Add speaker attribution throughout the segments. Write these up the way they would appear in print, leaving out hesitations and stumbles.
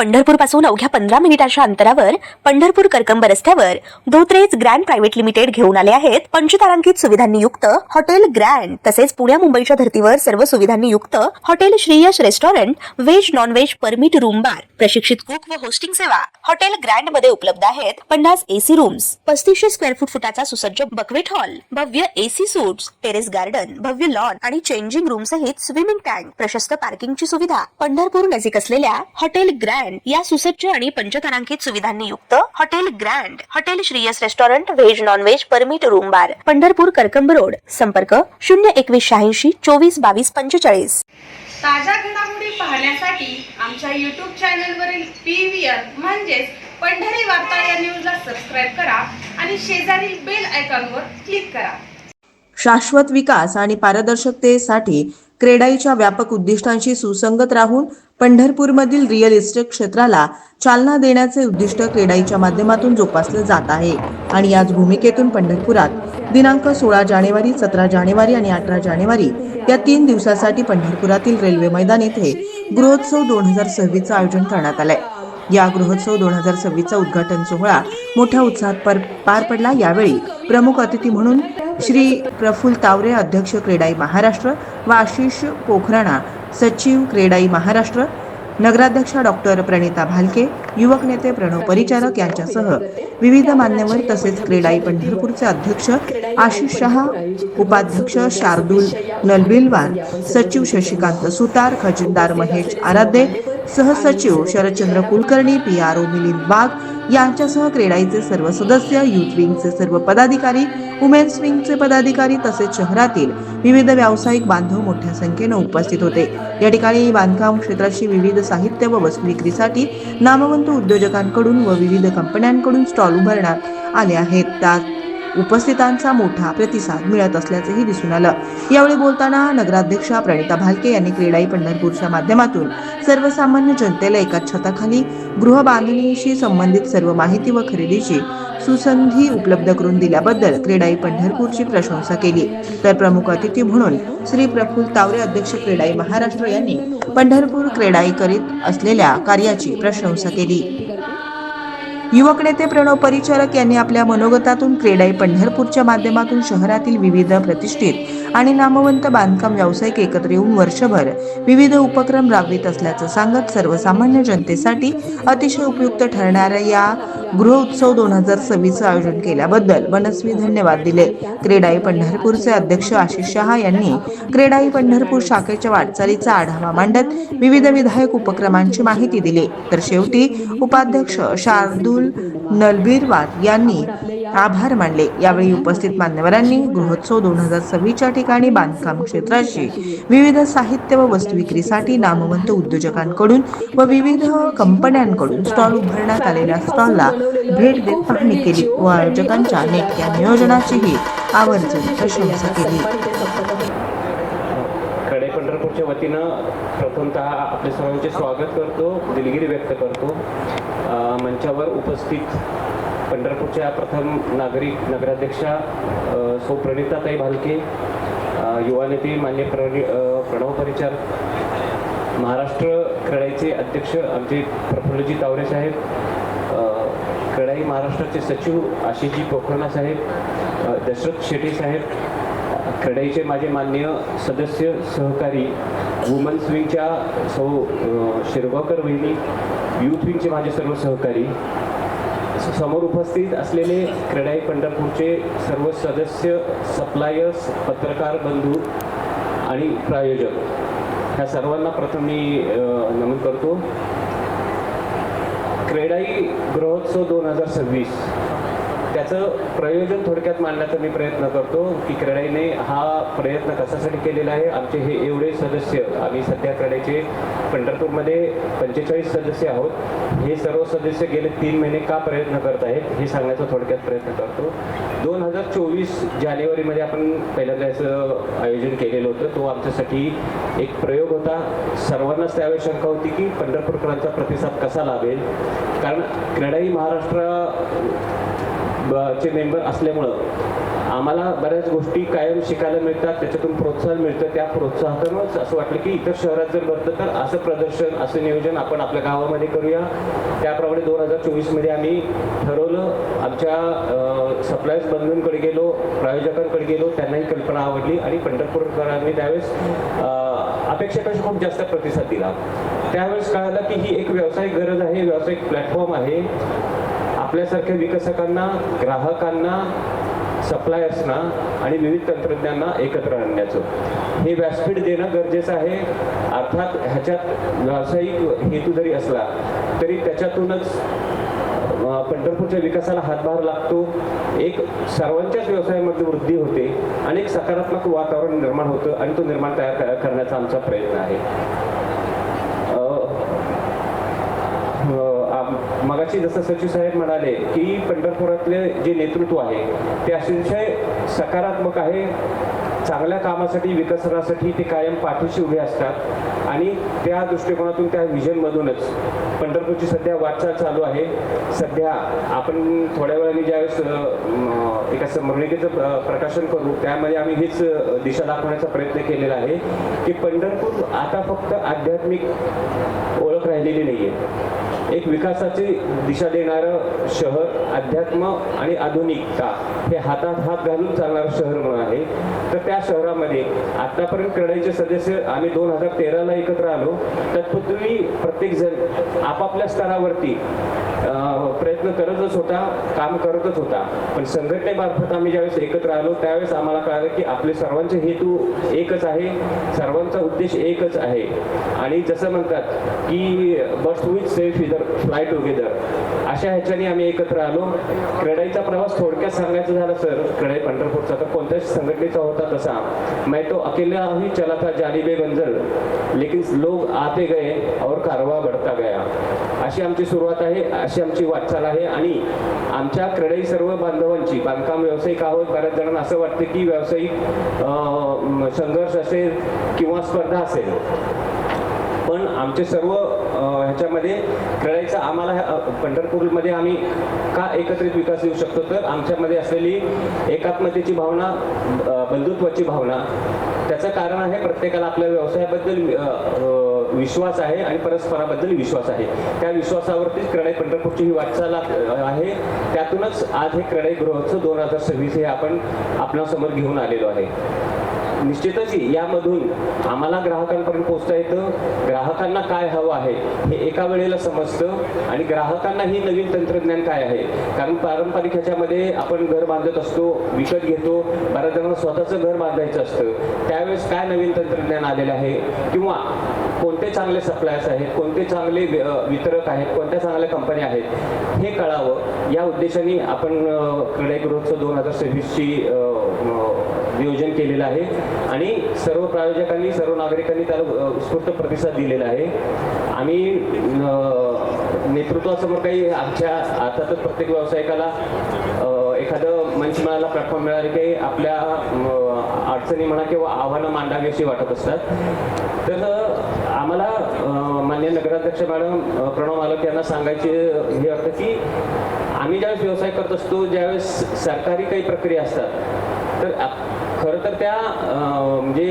Speaker 1: पंढरपूर पासून अवघ्या 15 मिनिटांच्या अंतरावर पंढरपूर करकंब रस्त्यावर धोत्रेज ग्रँड प्रायव्हेट लिमिटेड घेऊन आले आहेत पंचतारांकित सुविधांनी युक्त हॉटेल ग्रँड। तसेच पुण्या मुंबईच्या धर्तीवर सर्व सुविधांनी युक्त hotel Shriyash restaurant, veg non veg permit room bar, प्रशिक्षित कुक व होस्टिंग सेवा हॉटेल ग्रँड मध्ये उपलब्ध आहेत। 50 एसी रूम्स, 3500 स्क्वेअर फुटाचा सुसज्ज बकवेट हॉल, भव्य एसी सूट्स, टेरेस गार्डन, भव्य लॉन आणि चेंजिंग रूम सहित स्विमिंग टँक, प्रशस्त पार्किंगची सुविधा। पंढरपूर नजीक असलेल्या हॉटेल ग्रँड या सुसज्ज आणि पंचतारांकित सुविधांनी युक्त hotel grand, hotel Shriyas restaurant, veg non veg permit room बार, पंढरपूर करकंब रोड। संपर्क 02186 24 22 45।
Speaker 2: ताज्या घडामोडी पाहण्यासाठी आमच्या YouTube चॅनलवरील PVR म्हणजेच पंढरी वार्ता या न्यूजला सबस्क्राइब करा आणि शेजारील बेल आयकॉनवर क्लिक करा।
Speaker 3: शाश्वत विकास आणि पारदर्शकतेसाठी क्रेडाईच्या व्यापक उद्दिष्टांशी सुसंगत राहून पंढरपूरमधील रिअल इस्टेट क्षेत्राला चालना देण्याचे उद्दिष्ट क्रेडाईच्या माध्यमातून जोपासले जात आहे आणि याच भूमिकेतून पंढरपुरात दिनांक 16 जानेवारी, 17 जानेवारी आणि 18 जानेवारी या 3 दिवसासाठी पंढरपुरातील रेल्वे मैदान येथे गृहोत्सव 2026चे आयोजन करण्यात आले। या गृहोत्सव 2026चा उद्घाटन सोहळा मोठ्या उत्साहात पार पडला। यावेळी प्रमुख अतिथी म्हणून श्री प्रफुल्ल तावरे, अध्यक्ष क्रेडाई महाराष्ट्र, व आशिष पोखराणा, सचिव क्रेडाई महाराष्ट्र, नगराध्यक्षा डॉक्टर प्रणिता भालके, युवक नेते प्रणव परिचारक यांच्यासह विविध मान्यवर तसेच क्रेडाई पंढरपूरचे अध्यक्ष आशिष शहा, उपाध्यक्ष शार्दूल नलबिलवार, सचिव शशिकांत सुतार, खजिनदार महेश आराध्ये, सहसचिव शरदचंद्र कुलकर्णी, PRO मिलिंद वाघ यांच्यासह क्रेडाईचे सर्व सदस्य, युथ विंगचे सर्व पदाधिकारी, वुमेन्स विंगचे पदाधिकारी तसेच शहरातील विविध व्यावसायिक बांधव मोठ्या संख्येने उपस्थित होते। या ठिकाणी बांधकाम क्षेत्राशी विविध साहित्य व वस्तू विक्रीसाठी नामवंत उद्योजकांकडून व विविध कंपन्यांकडून स्टॉल उभारण्यात आले आहेत। त्यात उपस्थितांचा मोठा प्रतिसाद मिळत असल्याचेही दिसून आलं। यावेळी बोलताना नगराध्यक्षा प्रणिता भालके यांनी क्रेडाई पंढरपूरच्या माध्यमातून सर्वसामान्य जनतेला एकाच छताखाली गृह बांधणीशी संबंधित सर्व माहिती व खरेदीची सुसंधी उपलब्ध करून दिल्याबद्दल क्रेडाई पंढरपूरची प्रशंसा केली। तर प्रमुख अतिथी म्हणून श्री प्रफुल्ल तावरे, अध्यक्ष क्रेडाई महाराष्ट्र यांनी पंढरपूर क्रेडाई करीत असलेल्या कार्याची प्रशंसा केली। युवक नेते प्रणव परिचारक यांनी आपल्या मनोगतातून क्रेडाई पंढरपूरच्या माध्यमातून शहरातील विविध प्रतिष्ठित आणि नामवंत बांधकाम व्यावसायिक एकत्र येऊन वर्षभर विविध उपक्रम राबवित असल्याचं सांगत सर्वसामान्य जनतेसाठी अतिशय उपयुक्त ठरणाऱ्या या गृहोत्सव 2026चं आयोजन केल्याबद्दल मनस्वी धन्यवाद दिले। क्रेडाई पंढरपूरचे अध्यक्ष आशिष शहा यांनी क्रेडाई पंढरपूर शाखेच्या वाटचालीचा आढावा मांडत विविध विधायक उपक्रमांची माहिती दिली। तर शेवटी उपाध्यक्ष शार्दूल नलबिलवार यांनी आभार मानले। यावेळी उपस्थित मान्यवरांनी गृहोत्सव 2026च्या ठिकाणी बांधकाम क्षेत्राशी विविध साहित्य व वस्तू विक्रीसाठी नामवंत उद्योजकांकडून व विविध कंपन्यांकडून स्टॉल उभारण्यात आलेल्या स्टॉलला भेट देत पाहणी केली व आयोजकांच्या नेटक्या नियोजनाचीही आवर्जून प्रशंसा केली।
Speaker 4: क्रेडाई पंढरपूरच्या वतीनं प्रथमतः आपले सर्वांचे स्वागत करतो, दिलगिरी व्यक्त करतो। मंचावर उपस्थित पंढरपूरच्या प्रथम नागरिक नगराध्यक्षा सौ प्रणिताताई भालके, युवा नेते मान्य प्रणव परिचारक, महाराष्ट्र क्रेडाईचे अध्यक्ष आमचे प्रफुल्लजी तावरे साहेब, क्रेडाई महाराष्ट्राचे सचिव आशिषजी पोखराणा साहेब, दशरथ शेट्टी साहेब, क्रेडाईचे माझे मान्य सदस्य सहकारी, वुमन्स विंगच्या सौ शिरगावकर वहिनी, युथ विंगचे माझे सर्व सहकारी, समोर उपस्थित असलेले क्रेडाई पंढरपूरचे सर्व सदस्य, सप्लायर्स, पत्रकार बंधू आणि प्रायोजक, ह्या सर्वांना प्रथम मी नमन करतो। क्रेडाई गृहोत्सव 2026 त्याचं प्रयोजन थोडक्यात मांडण्याचा मी प्रयत्न करतो की क्रेडाईने हा प्रयत्न कशासाठी केलेला आहे। आमचे हे एवढे सदस्य, आम्ही सध्या क्रेडाईचे पंढरपूरमध्ये 45 सदस्य आहोत। हे सर्व सदस्य गेले 3 महिने का प्रयत्न करत आहेत हे सांगण्याचा थोडक्यात प्रयत्न करतो। 2024 जानेवारीमध्ये आपण पहिल्यांदा याचं आयोजन केलेलं होतं। तो आमच्यासाठी एक प्रयोग होता। सर्वांनाच त्यावेळी शंका होती की पंढरपूरकरांचा प्रतिसाद कसा लाभेल, कारण क्रेडाई महाराष्ट्र चे मेंबर असल्यामुळं आम्हाला बऱ्याच गोष्टी कायम शिकायला मिळतात, त्याच्यातून प्रोत्साहन मिळतं. त्या प्रोत्साहनातूनच असं वाटलं की इतर शहरात जर भरतं तर असं प्रदर्शन, असं नियोजन आपण आपल्या गावामध्ये करूया. त्याप्रमाणे 2024मध्ये आम्ही ठरवलं. आमच्या सप्लायर्स बंधूंकडे गेलो, प्रायोजकांकडे गेलो, त्यांनाही कल्पना आवडली आणि पंढरपूरकरांनी त्यावेळेस अपेक्षेपेक्षा खूप जास्त प्रतिसाद दिला. त्यावेळेस कळालं की ही एक व्यावसायिक गरज आहे, व्यावसायिक प्लॅटफॉर्म आहे. आपल्यासारख्या विकसकांना, ग्राहकांना, सप्लायर्सना आणि विविध तंत्रज्ञांना एकत्र आणण्याचं हे व्यासपीठ देणं गरजेचं आहे. अर्थात ह्याच्यात व्यावसायिक हेतू जरी असला तरी त्याच्यातूनच पंढरपूरच्या विकासाला हातभार लागतो. एक सर्वांच्याच व्यवसायामध्ये वृद्धी होते आणि एक सकारात्मक वातावरण निर्माण होतं आणि तो निर्माण तयार करण्याचा आमचा प्रयत्न आहे. मगाशी जसं सचिव साहेब म्हणाले की पंढरपुरातले जे नेतृत्व आहे ते अतिशय सकारात्मक आहे. चांगल्या कामासाठी, विकसनासाठी ते कायम पाठीशी उभे असतात आणि त्या दृष्टिकोनातून, त्या व्हिजनमधूनच पंढरपूरची सध्या वाटचाल चालू आहे. सध्या आपण थोड्या वेळाने ज्यावेळेस एका स्मरणिकेचं प्रकाशन करू त्यामध्ये आम्ही हीच दिशा दाखवण्याचा प्रयत्न केलेला आहे की पंढरपूर आता फक्त आध्यात्मिक ओळख राहिलेली नाही आहे. एक विकासाची दिशा देणारं शहर, अध्यात्म आणि आधुनिकता हे हातात हात घालून चालणारं शहर म्हणून आहे. तर त्या शहरामध्ये आतापर्यंत क्रेडाईचे सदस्य आम्ही 2013ला एकत्र आलो. तत्पूर्वी प्रत्येक जण आपापल्या स्तरावरती प्रयत्न करतच होता, काम करतच होता. पण संघटनेमार्फत आम्ही ज्यावेळेस एकत्र आलो त्यावेळेस आम्हाला कळालं की आपले सर्वांचे हेतू एकच आहे, सर्वांचा उद्देश एकच आहे. आणि जसं म्हणतात की बर्ड्स विथ सेफ इधर फ्लाय टुगेदर, अशा ह्याच्याने आम्ही एकत्र आलो. क्रेडाईचा प्रवास थोडक्यात सांगायचं झालं सर, क्रेडाई पंढरपूरचा तर कोणत्याच संघटनेचा होता तसा. मैं तो अकेला ही चला था जानिबे मंजिल, लेकिन लोग आते गए और कारवा बढ़ता गया. अशी आमची सुरुवात आहे, अशी आमची वाटचाल आहे. आणि आमच्या क्रेडाई सर्व बांधवांची, बांधकाम व्यावसायिक आहोत, बऱ्याच जणांना असं वाटतं की व्यावसायिक संघर्ष असेल किंवा स्पर्धा असेल, पण आमचे सर्व ह्याच्यामध्ये क्रेडाईचा आम्हाला पंढरपूरमध्ये आम्ही का एकत्रित विकास येऊ शकतो तर आमच्यामध्ये असलेली एकात्मतेची भावना, बंधुत्वाची भावना. त्याचं कारण आहे प्रत्येकाला आपल्या व्यवसायाबद्दल विश्वास आहे आणि परस्पराबद्दल विश्वास आहे. त्या विश्वासावरतीच क्रेडाई पंढरपूरची ही वाटचाल आहे. त्यातूनच आज हे क्रेडाई गृहोत्सव 2026 हे आपण आपल्यासमोर घेऊन आलेलो आहे. निश्चितच यामधून आम्हाला ग्राहकांपर्यंत पोहोचता येतं. ग्राहकांना काय हवं आहे हे एका वेळेला समजतं आणि ग्राहकांना ही नवीन तंत्रज्ञान काय आहे. कारण पारंपरिक ह्याच्यामध्ये आपण घर बांधत असतो, विकत घेतो, बऱ्याच जणांना स्वतःचं घर बांधायचं असतं. त्यावेळेस काय नवीन तंत्रज्ञान आलेलं आहे किंवा कोणते चांगले सप्लायर्स आहेत, कोणते चांगले वितरक आहेत, कोणत्या चांगल्या कंपन्या आहेत हे कळावं या उद्देशाने आपण क्रेडाई गृहोत्सव 2026ची नियोजन केलेलं आहे आणि सर्व प्रायोजकांनी, सर्व नागरिकांनी त्याला उत्स्फूर्त प्रतिसाद दिलेला आहे. आम्ही नेतृत्वासमोर काही आमच्या आता तर प्रत्येक व्यावसायिकाला एखादं मंच मिळाला, प्लॅटफॉर्म मिळाले काही आपल्या अडचणी म्हणा किंवा आव्हानं मांडावी अशी वाटत असतात. तर आम्हाला माननीय नगराध्यक्ष मॅडम प्रणव मालक यांना सांगायचे हे अर्थ की आम्ही ज्यावेळेस व्यवसाय करत असतो, ज्यावेळेस सरकारी काही प्रक्रिया असतात तर खरं तर त्या म्हणजे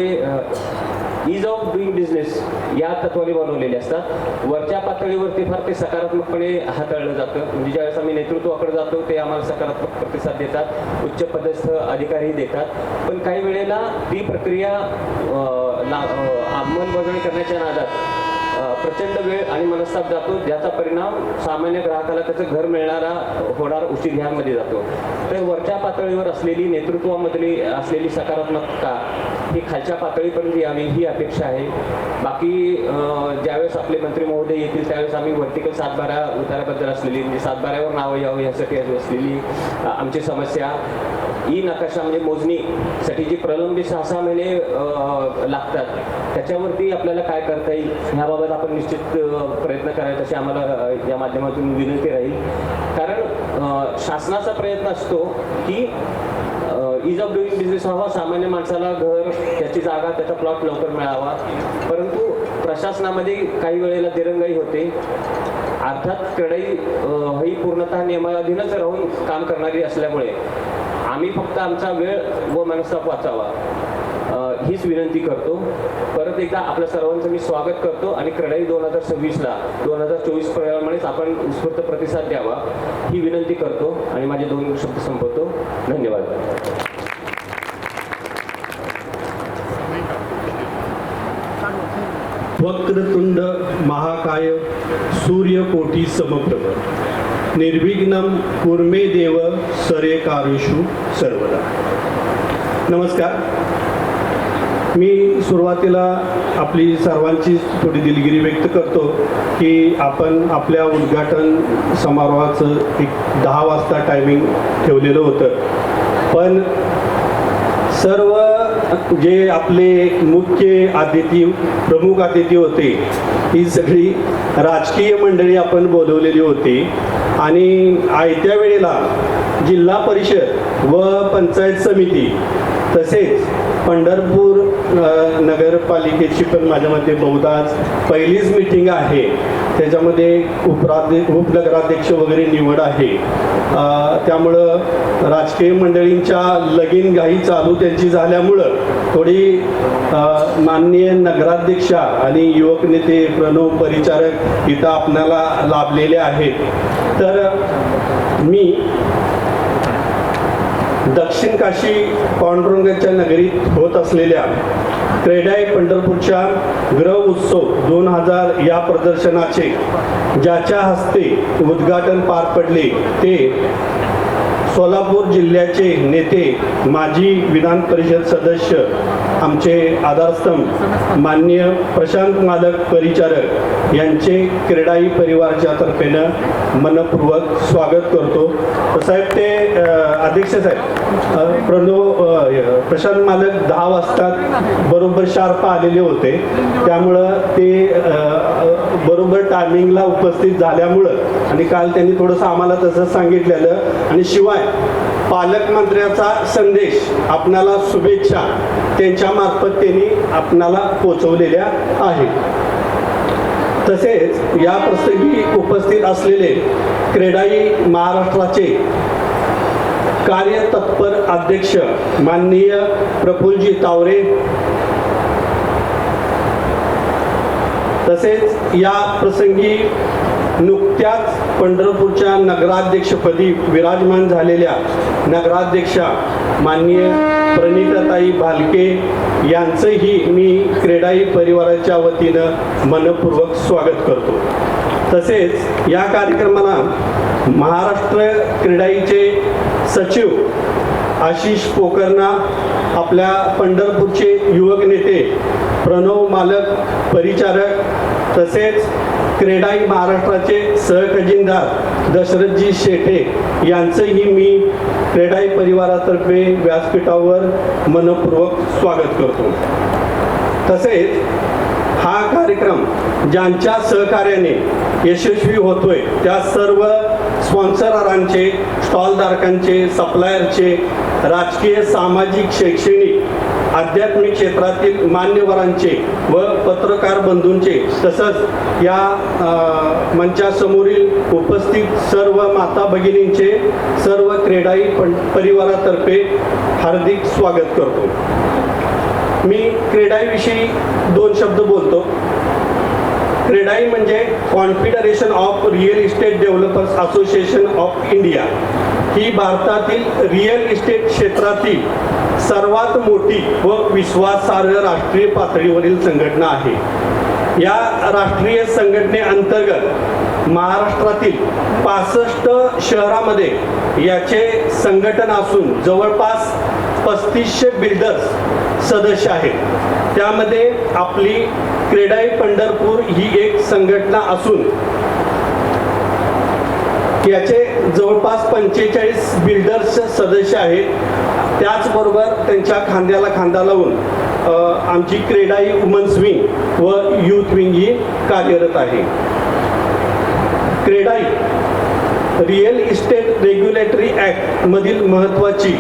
Speaker 4: इज ऑफ डुईंग बिझनेस या तत्वाने बनवलेले असतात. वरच्या पातळीवरती फार ते सकारात्मकपणे हाताळलं जातं. म्हणजे ज्यावेळेस आम्ही नेतृत्वाकडे जातो ते आम्हाला सकारात्मक प्रतिसाद देतात, उच्च पदस्थ अधिकारी देतात. पण काही वेळेला ती प्रक्रिया अंमलबजावणी करण्याच्या नादात प्रचंड वेळ आणि मनस्ताप जातो, ज्याचा परिणाम सामान्य ग्राहकाला त्याचं घर होणार उशीर ह्यामध्ये जातो. तर वरच्या पातळीवर असलेली, नेतृत्वामधली असलेली सकारात्मकता ही खालच्या पातळीपर्यंत यावी ही अपेक्षा आहे. बाकी ज्यावेळेस आपले मंत्री महोदय येतील त्यावेळेस आम्ही वर्टिकल सातबारा उताराबद्दल असलेली, म्हणजे सातबाऱ्यावर नावं यावं यासाठी असलेली आमची समस्या, ई नकाशा म्हणजे मोजणीसाठी जी प्रलंबित 6 महिने लागतात त्याच्यावरती आपल्याला काय करता येईल ह्याबाबत आपण निश्चित प्रयत्न करायचा अशी आम्हाला या माध्यमातून विनंती राहील. कारण शासनाचा प्रयत्न असतो की इज ऑफ डुईंग बिझनेस व्हावा, सामान्य माणसाला घर, त्याची जागा, त्याचा प्लॉट लवकर मिळावा. परंतु प्रशासनामध्ये काही वेळेला दिरंगाई होते. अर्थात क्रेडाई ही पूर्णतः नियमाधीनच राहून काम करणारी असल्यामुळे आम्ही फक्त आमचा वेळ व मनस्ताप वाचावा हीच विनंती करतो. परत एकदा आपल्या सर्वांचं मी स्वागत करतो आणि क्रेडाई 2026ला 2024 प्रमाणेच आपण उत्स्फूर्त प्रतिसाद द्यावा ही विनंती करतो आणि माझे 2 शब्द संपवतो. धन्यवाद.
Speaker 5: वक्रतुंड महाकाय सूर्यकोटी समप्रभ निर्विघ्नं कुर्मे देव सर्वकार्येषु सर्वदा. नमस्कार. मी सुरुवातीला आपली सर्वांची थोडी दिलगिरी व्यक्त करतो की आपण आपल्या उद्घाटन समारोहाचं एक 10 वाजता टायमिंग ठेवलेलं होतं, पण सर्व जे आपले मुख्य अतिथी प्रमुख अतिथी होते ही सगळी राजकीय मंडळी आपण बोलवलेली होती आणि आयत्या वेळेला जिल्हा परिषद व पंचायत समिती तसेच पंढरपूर नगरपालिकेची पण माझ्या मते बहुधा पहिलीच मीटिंग आहे, त्याच्यामध्ये उपनगराध्यक्ष वगैरे निवड आहे. त्यामुळं राजकीय मंडळींच्या लगीनघाई चालू त्यांची झाल्यामुळं थोडी माननीय नगराध्यक्षा आणि युवक नेते प्रणव परिचारक इथं आपणाला लाभलेले आहेत. तर मी दक्षिण काशी पांडुरंगाच्या नगरीत होत असलेल्या क्रेडाई पंढरपूरच्या ग्रह उत्सव 2000 या प्रदर्शनाचे ज्याच्या हस्ते उद्घाटन पार पडले ते सोलापूर जिल्ह्याचे नेते माजी विधान परिषद सदस्य आमचे आधारस्तंभ माननीय प्रशांत मालक परिचारक यांचे क्रेडाई परिवाराच्या तर्फेनं मनपूर्वक स्वागत करतो. साहेब ते अध्यक्ष साहेब प्रशांत मालक 10 वाजता बरोबर शार्प आलेले होते, त्यामुळं ते बरोबर टायमिंगला उपस्थित झाल्यामुळं आणि काल त्यांनी थोडंसं आम्हाला तसं सांगितलेलं आणि शिवाय पालकमंत्र्याचा संदेश आपणाला शुभेच्छा त्यांच्या मार्फत त्यांनी आपणाला पोचवलेल्या आहेत. तसेच या प्रसंगी उपस्थित असलेले क्रेडाई महाराष्ट्राचे कार्यतत्पर अध्यक्ष माननीय प्रफुल्लजी तावरे, तसेच या प्रसंगी नुकत्याच पंढरपूरच्या नगराध्यक्षपदी विराजमान झालेल्या नगराध्यक्षा माननीय प्रणिताताई भालके यांचंही मी क्रेडाई परिवाराच्या वतीनं मनपूर्वक स्वागत करतो. तसेच या कार्यक्रमाला महाराष्ट्र क्रेडाईचे सचिव आशिष पोकर्णा, आपल्या पंढरपूरचे युवक नेते प्रणव मालक परिचारक, तसेच क्रेडाई महाराष्ट्राचे सहखजिनदार दशरथजी शेटे यांचंही मी क्रेडाई परिवारातर्फे व्यासपीठावर मनपूर्वक स्वागत करतो. तसेच हा कार्यक्रम ज्यांच्या सहकार्याने यशस्वी होतोय त्या सर्व स्पॉन्सरांचे, स्टॉलधारकांचे, सप्लायरचे, राजकीय, सामाजिक, शैक्षणिक, आध्यात्मिक क्षेत्रातील मान्यवरांचे व पत्रकार बंधूंचे, तसंच या मंचासमोरील उपस्थित सर्व माता भगिनींचे सर्व क्रेडाई परिवारातर्फे हार्दिक स्वागत करतो. मी क्रेडाईविषयी 2 शब्द बोलतो. क्रेडाई म्हणजे confederation of real estate developers association of India ही भारतातील रिअल इस्टेट क्षेत्रातील सर्वात मोठी व विश्वासार्ह राष्ट्रीय पातळीवरील संघटना आहे. या राष्ट्रीय संघटनेअंतर्गत महाराष्ट्रातील 65 शहरामध्ये याचे संघटन असून जवळपास 3500 बिल्डर्स सदस्य आहेत. त्यामध्ये आपली क्रेडाई पंढरपूर ही एक संघटना असून याचे जवळपास 45 बिल्डर्स सदस्य आहेत. त्याचबरोबर त्यांच्या खांद्याला खांदा लावून आमची क्रेडाई वुमन्स विंग व यूथ विंग ही कार्यरत आहे. CREDAI real estate regulatory act मधील महत्त्वाची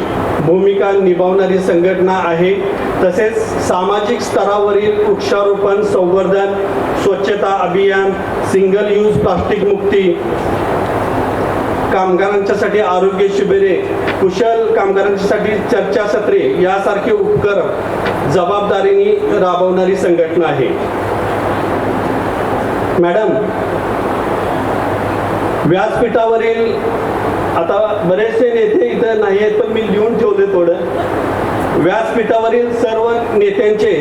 Speaker 5: भूमिका निभावणारी संघटना आहे. तसेच सामाजिक स्तरावरील वृक्षारोपण, संवर्धन, स्वच्छता अभियान, सिंगल यूज प्लास्टिक मुक्ती, कामगारांच्यासाठी आरोग्य शिबिरे, कुशल कामगारांच्यासाठी चर्चासत्रे यासारखे उपक्रम जबाबदारीने राबवणारी संघटना आहे. मॅडम, व्यासपीठावरील आता बरेचसे नेते इथं नाही आहेत, पण मी लिहून ठेवले थोडं. व्यासपीठावरील सर्व नेत्यांचे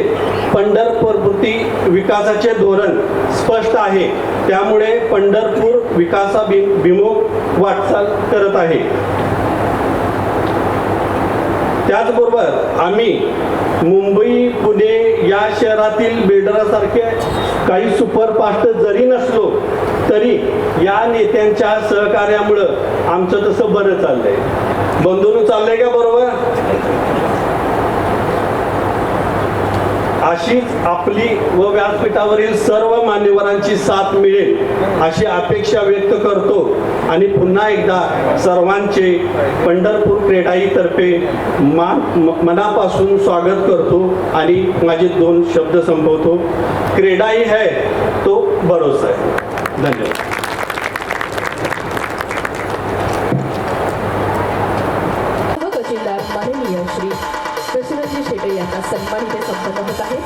Speaker 5: पंढरपूरप्रती विकासाचे धोरण स्पष्ट आहे. त्यामुळे पंढरपूर विकासाभिमुख वाटचाल करत आहे. त्याचबरोबर आम्ही मुंबई, पुणे या शहरातील बिल्डरासारखे काही सुपरफास्ट जरी नसलो तरी या नेत्यांच्या सहकार्यामुळं आमचं तसं बरं चाललंय. बंधून चाललंय का बरोबर? अशीच आपली व व्यासपीठावरील सर्व मान्यवरांची साथ मिळेल अशी अपेक्षा व्यक्त करतो आणि पुन्हा एकदा सर्वांचे पंढरपूर क्रेडाईतर्फे मनापासून स्वागत करतो आणि माझे 2 शब्द संपवतो. क्रेडाई है तो भरोसा है. धन्यवाद.
Speaker 6: तहसीलदार माननीय श्री प्रसूनजी शेटे यांना सन्मान इथे संपन्न होत आहे.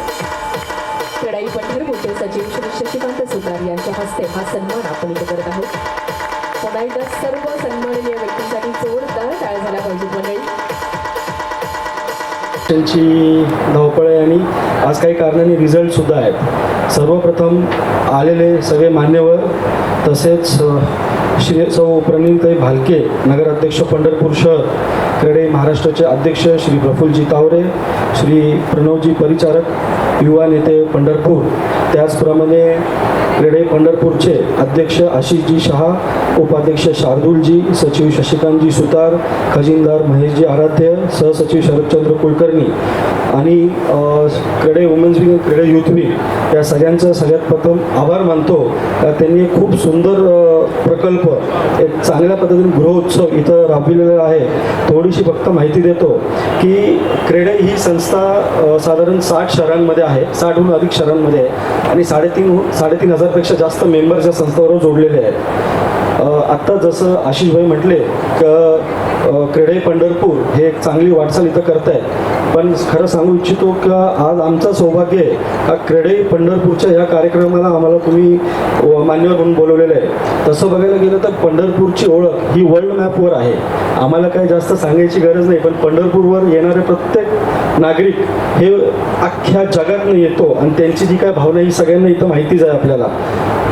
Speaker 6: क्रेडाई पंढरपूरचे सचिव श्री शशिकांत सुतार यांच्या हस्ते हा सन्मान आपण इथे करत आहोत. पुन्हा एकदा सर्व सन्माननीय व्यक्तींसाठी जोरदार टाळ्या झाल्या पाहिजेत मंडळी.
Speaker 7: त्यांची धावपळ आहे आणि आज काही कारणाने रिझल्टसुद्धा आहेत. सर्वप्रथम आलेले सगळे मान्यवर तसेच श्री सौ प्रणिताई भालके नगराध्यक्ष पंढरपूर शहर, क्रेडाई महाराष्ट्राचे अध्यक्ष श्री प्रफुल्लजी तावरे, श्री प्रणवजी परिचारक युवा नेते पंढरपूर, त्याचप्रमाणे क्रेडाई पंढरपूरचे अध्यक्ष आशिषजी शहा, उपाध्यक्ष शार्दूलजी, सचिव शशिकांतजी सुतार, खजिनदार महेशजी आराध्य, सहसचिव शरदचंद्र कुलकर्णी आणि CREDAI women's wing, CREDAI youth wing या सगळ्यांचं सगळ्यात प्रथम आभार मानतो. त्यांनी खूप सुंदर प्रकल्प, एक चांगल्या पद्धतीने गृहोत्सव इथं राबविलेला आहे. थोडीशी फक्त माहिती देतो की क्रेडाई ही संस्था साधारण 60 शहरांमध्ये आहे, 60हून अधिक शहरांमध्ये आहे आणि 3,500 हजारपेक्षा जास्त मेंबर्स या संस्थेबरोबर जोडलेले आहेत. आत्ता जसं आशिषभाई म्हटले क्रेडाई पंढरपूर हे एक चांगली वाटचाल इथं करत आहेत, पण खरं सांगू इच्छितो का आज आमचं सौभाग्य आहे का क्रेडाई पंढरपूरच्या या कार्यक्रमाला आम्हाला तुम्ही मान्यवर म्हणून बोलवलेलं आहे. तसं बघायला गेलं तर पंढरपूरची ओळख ही वर्ल्ड मॅपवर आहे. आम्हाला काही जास्त सांगायची गरज नाही, पण पंढरपूरवर येणारे प्रत्येक नागरिक हे अख्ख्या जगातनं येतो आणि त्यांची जी काय भावना ही सगळ्यांना इथं माहितीच आहे आपल्याला.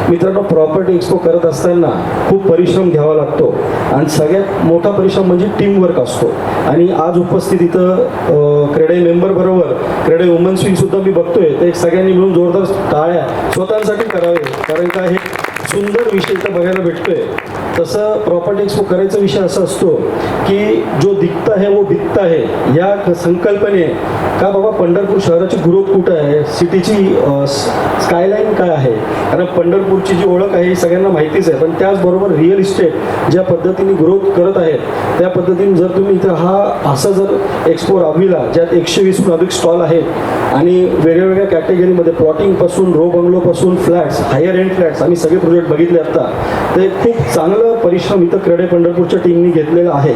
Speaker 7: मित्रांनो, प्रॉपर्टी एक्सपो करत असताना खूप परिश्रम घ्यावा लागतो आणि सगळ्यात मोठा परिश्रम म्हणजे टीमवर्क असतो. आणि आज उपस्थित इथं क्रेडाई मेंबर बरोबर क्रेडाई वुमन्स विंग सुद्धा मी बघतोय, तर एक सगळ्यांनी मिळून जोरदार टाळ्या स्वतःसाठी करावे, कारण का हे सुंदर विषय इथं बघायला भेटतोय. तसं प्रॉपर्टी एक्सपो करायचा विषय असा असतो की जो दिखता है वो बिकता है या संकल्पने का बाबा पंढरपूर शहराची ग्रोथ कुठं आहे, सिटीची स्कायलाईन काय आहे, कारण पंढरपूरची जी ओळख आहे ही सगळ्यांना माहितीच आहे. पण त्याचबरोबर रिअल इस्टेट ज्या पद्धतीने ग्रोथ करत आहेत त्या पद्धतीने जर तुम्ही इथं हा असं जर एक्सपो राबविला ज्यात 120हून अधिक स्टॉल आहेत आणि वेगवेगळ्या कॅटेगरीमध्ये प्लॉटिंगपासून रो बंगलोपासून फ्लॅट्स, हायर एंड फ्लॅट्स आम्ही सगळे प्रोजेक्ट बघितले आता, ते खूप चांगलं परिश्रम इथं क्रेडाई पंढरपूरच्या टीमनी घेतलेला आहे.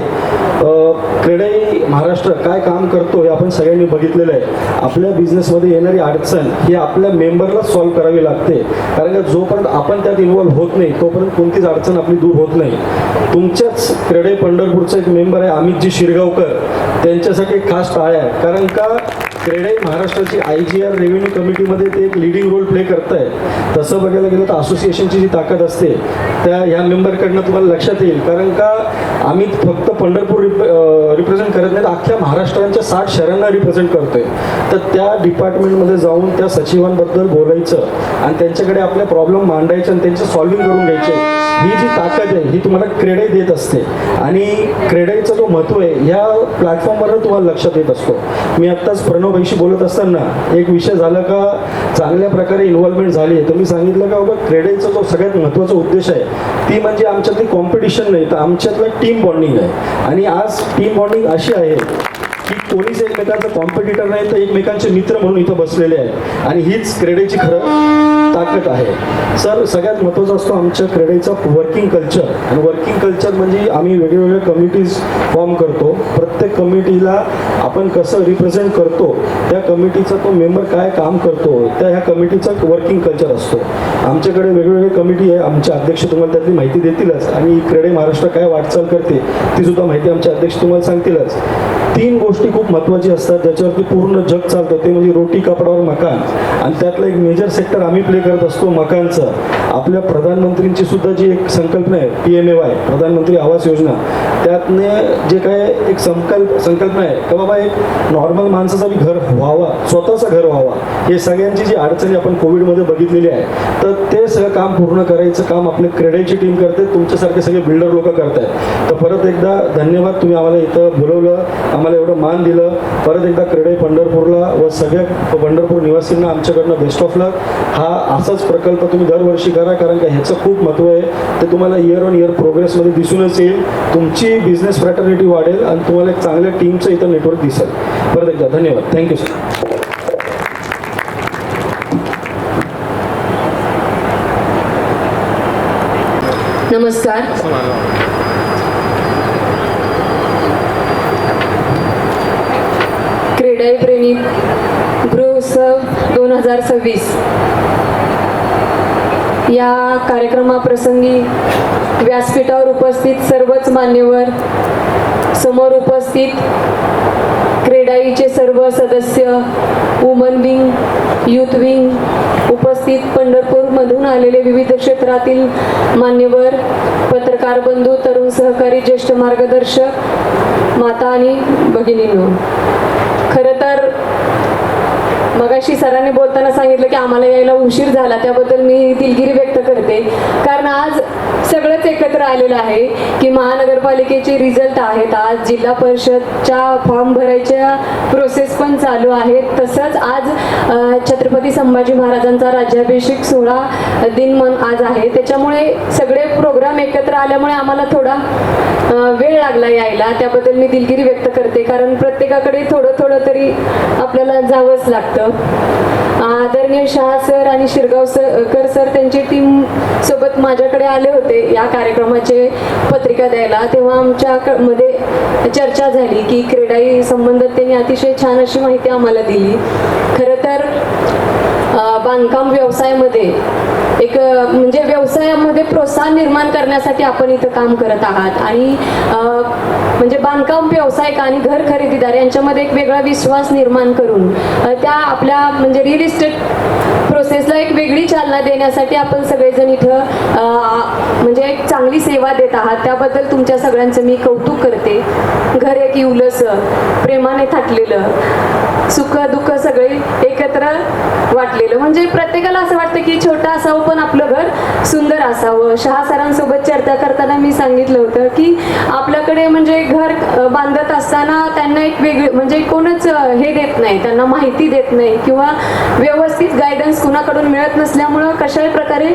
Speaker 7: क्रेडाई महाराष्ट्र काय काम करतो हे आपण सगळ्यांनी बघितलेलं आहे. आपल्या बिझनेसमध्ये येणारी अडचण ही आपल्या मेंबरला सॉल्व्ह करावी लागते, कारण का जोपर्यंत आपण त्यात इन्व्हॉल्व्ह होत नाही तोपर्यंत कोणतीच अडचण आपली दूर होत नाही. तुमच्याच क्रेडाई पंढरपूरचा एक मेंबर आहे अमितजी शिरगावकर, त्यांच्यासाठी खास टाळ्या आहे, कारण का क्रेडाई महाराष्ट्राची IGR रेव्हेन्यू कमिटीमध्ये ते एक लिडिंग रोल प्ले करत आहे. तसं बघायला गेलं तर असोसिएशनची जी ताकद असते त्या ह्या मेंबरकडनं तुम्हाला लक्षात येईल, कारण का आम्ही फक्त पंढरपूर रिप्रेझेंट करत नाही तर अख्ख्या महाराष्ट्राच्या 60 शहरांना रिप्रेझेंट करतोय. तर त्या डिपार्टमेंटमध्ये जाऊन त्या सचिवांबद्दल बोलायचं आणि त्यांच्याकडे आपल्या प्रॉब्लेम मांडायचे आणि त्यांचे सॉल्व्हिंग करून घ्यायचे, ही जी ताकद आहे ही तुम्हाला क्रेडाई देत असते. आणि क्रेडाईचा जो महत्त्व आहे ह्या प्लॅटफॉर्मवर तुम्हाला लक्षात येत असतो. मी आत्ताच प्रणवभाईशी बोलत असताना एक विषय झाला का चांगल्या प्रकारे इन्व्हॉल्वमेंट झाली, तर मी सांगितलं का बाबा क्रेडाईचा जो सगळ्यात महत्त्वाचा उद्देश आहे ती म्हणजे आमच्यातली कॉम्पिटिशन नाही तर आमच्यातलं टीम बॉन्डिंग आहे. आणि आज टीम बॉन्डिंग अशी आहे की कोणीच एकमेकांचा कॉम्पिटिटर नाही तर एकमेकांचे मित्र म्हणून इथं बसलेले आहेत. आणि हीच क्रेडाईची खरं ताकद आहे. सर, सगळ्यात महत्त्वाचा असतो आमच्या क्रेडाईचा वर्किंग कल्चर. आणि वर्किंग कल्चर म्हणजे आम्ही वेगवेगळ्या कमिटीज फॉर्म करतो. प्रत्येक कमिटीला आपण कसं रिप्रेझेंट करतो, त्या कमिटीचा तो मेंबर काय काम करतो, त्या ह्या कमिटीचा वर्किंग कल्चर असतो. आमच्याकडे वेगवेगळे कमिटी आहे. आमचे अध्यक्ष तुम्हाला त्यातली माहिती देतीलच, आणि क्रेडाई महाराष्ट्र काय वाटचाल करते ती सुद्धा माहिती आमचे अध्यक्ष तुम्हाला सांगतीलच. 3 गोष्टी खूप महत्त्वाची असतात ज्याच्यावरती पूर्ण जग चालतं, ते म्हणजे रोटी कपडावर मकान. आणि त्यातलं एक मेजर सेक्टर आम्ही प्ले करत असतो मकानचं. आपल्या प्रधानमंत्रींची सुद्धा जी एक संकल्पना आहे PMAY, प्रधानमंत्री आवास योजना, त्यातने जे काय एक संकल्पना आहे की बाबा एक नॉर्मल माणसाचा बी घर व्हावा, स्वतःचं घर व्हावा. हे सगळ्यांची जी अडचणी आपण कोविडमध्ये बघितलेली आहे, तर ते सगळं काम पूर्ण करायचं काम आपली क्रेडाईची टीम करते. तुमच्यासारखे सगळे बिल्डर लोक करत आहेत. तर परत एकदा धन्यवाद, तुम्ही आम्हाला इथं बोलवलं, आम्हाला एवढं मान दिलं. परत एकदा क्रेडाई पंढरपूरला व सगळ्या पंढरपूर निवासींना आमच्याकडनं बेस्ट ऑफ लक. हा असाच प्रकल्प तुम्ही दरवर्षी करा, कारण का ह्याचं खूप महत्त्व आहे. ते तुम्हाला इयर ऑन इयर प्रोग्रेसमध्ये दिसूनच येईल. तुमची बिझनेस फ्रॅटर्निटी वाढेल आणि तुम्हाला एक चांगल्या टीमचं इथं नेटवर्क दिसेल. परत एकदा धन्यवाद. Thank you sir.
Speaker 6: नमस्कार. क्रेडाई प्रेमी गृहोत्सव 2026 या कार्यक्रमाप्रसंगी व्यासपीठावर उपस्थित सर्वच मान्यवर, समोर उपस्थित क्रेडाईचे सर्व सदस्य, वुमन विंग, यूथ विंग, उपस्थित पंढरपूरमधून आलेले विविध क्षेत्रातील मान्यवर, पत्रकार बंधू, तरुण सहकारी, ज्येष्ठ मार्गदर्शक, माता आणि भगिनींनो, खरं तर मगाशी सरांनी बोलताना सांगितलं की आम्हाला यायला उशीर झाला, त्याबद्दल मी दिलगिरी व्यक्त करते. कारण आज सगळंच एकत्र आलेलं आहे की महानगरपालिकेचे रिझल्ट आहेत, आज जिल्हा परिषदच्या फॉर्म भरायच्या प्रोसेस पण चालू आहेत. तसंच आज छत्रपती संभाजी महाराजांचा राज्याभिषेक सोहळा दिन आज आहे. त्याच्यामुळे सगळे प्रोग्राम एकत्र आल्यामुळे आम्हाला थोडा वेळ लागला यायला. त्याबद्दल मी दिलगिरी व्यक्त करते, कारण प्रत्येकाकडे थोडं थोडं तरी आपल्याला जावंच लागतं. आदरणीय शाह सर आणि शिरगावकर सर त्यांची टीम सोबत माझ्याकडे आले होते या कार्यक्रमाचे पत्रिका द्यायला. तेव्हा आमच्या मध्ये चर्चा झाली की क्रेडाई संबंधात त्यांनी अतिशय छान अशी माहिती आम्हाला दिली. खरं तर बांधकाम व्यवसायामध्ये एक म्हणजे व्यवसायामध्ये प्रोत्साहन निर्माण करण्यासाठी आपण इथं काम करत आहात. आणि म्हणजे बांधकाम व्यावसायिक आणि घर खरेदीदार यांच्यामध्ये एक वेगळा विश्वास निर्माण करून त्या आपल्या म्हणजे रिअल इस्टेट प्रोसेसला एक वेगळी चालना देण्यासाठी आपण सगळेजण इथं म्हणजे एक चांगली सेवा देत आहात. त्याबद्दल तुमच्या सगळ्यांचं मी कौतुक करते. घर एक इवलंसं, प्रेमाने थाटलेलं, सुख दुःख सगळे एकत्र वाटलेलं. म्हणजे प्रत्येकाला असं वाटतं की छोटं असावं पण आपलं घर सुंदर असावं. शहा सरांसोबत चर्चा करताना मी सांगितलं होतं की आपल्याकडे म्हणजे घर बांधत असताना त्यांना एक वेगळी म्हणजे कोणच हे देत नाही, त्यांना माहिती देत नाही किंवा व्यवस्थित गायडन्स कुणाकडून मिळत नसल्यामुळं कशाही प्रकारे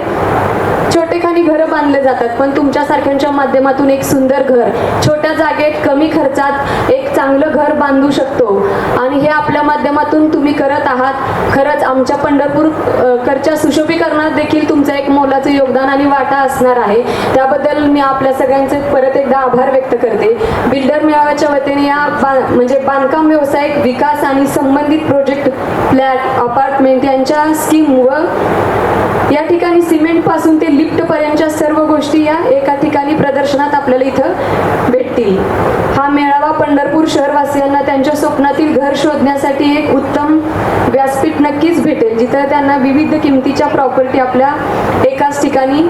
Speaker 6: छोटेखानी घरं बांधले जातात. पण तुमच्यासारख्यांच्या माध्यमातून एक सुंदर घर छोट्या जागेत कमी खर्चात एक चांगलं घर बांधू शकतो आणि हे आपल्या माध्यमातून तुम्ही करत आहात. खरंच आमच्या पंढरपूरकरच्या सुशोभीकरणात देखील तुमचं एक मोलाचं योगदान आणि वाटा असणार आहे. त्याबद्दल मी आपल्या सगळ्यांचे परत एकदा आभार व्यक्त करते. बिल्डर मेळाव्याच्या वतीने या म्हणजे बांधकाम व्यावसायिक विकास आणि संबंधित प्रोजेक्ट, फ्लॅट, अपार्टमेंट यांच्या स्कीम व या ठिकाणी सिमेंट पासून ते लिफ्ट पर्यंतच्या सर्व गोष्टी या एका ठिकाणी प्रदर्शनात आपल्याला इथं भेटतील. हा मेळावा पंढरपूर शहरवासियांना त्यांच्या स्वप्नातील घर शोधण्यासाठी एक उत्तम व्यासपीठ नक्कीच भेटेल, जिथं त्यांना विविध किमतीच्या प्रॉपर्टी आपल्या एकाच ठिकाणी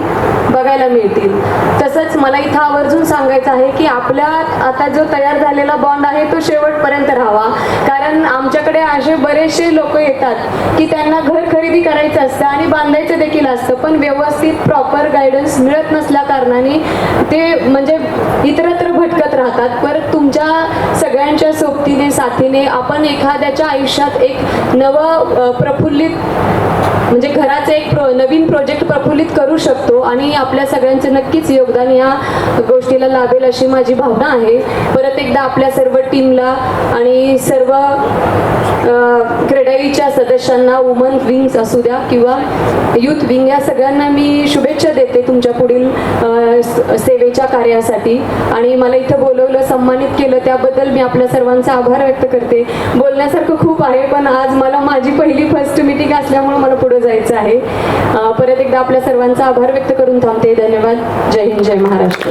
Speaker 6: बघायला मिळतील. तसंच मला इथं आवर्जून सांगायचं आहे की आपल्या आता जो तयार झालेला बॉन्ड आहे तो शेवटपर्यंत राहावा. कारण आमच्याकडे असे बरेचसे लोक येतात की त्यांना घर खरेदी करायचं असतं आणि बांधायचं देखील असतं, पण व्यवस्थित प्रॉपर गायडन्स मिळत नसल्या कारणाने ते म्हणजे इतरत्र भटकत राहतात. परत तुमच्या सगळ्यांच्या सोबतीने साथीने आपण एखाद्याच्या आयुष्यात एक नवं प्रफुल्लित म्हणजे घराचे एक नवीन प्रोजेक्ट प्रफुल्लित करू शकतो आणि आपल्या सगळ्यांचे नक्कीच योगदान या गोष्टीला लाभेल अशी माझी भावना आहे. परत एकदा आपल्या सर्व टीमला आणि सर्व क्रेडाईच्या सदस्यांना, वुमन विंग्स असू द्या किंवा यूथ विंग, या सगळ्यांना मी शुभेच्छा देते तुमच्या पुढील सेवेच्या कार्यासाठी. आणि मला इथं बोलवलं, सन्मानित केलं त्याबद्दल मी आपल्या सर्वांचा आभार व्यक्त करते. बोलण्यासारखं खूप आहे, पण आज मला माझी पहिली फर्स्ट मीटिंग असल्यामुळे मला पुढे जायचं आहे. परत एकदा आपल्या सर्वांचा आभार व्यक्त करून थांबते. धन्यवाद. जय हिंद, जय महाराष्ट्र.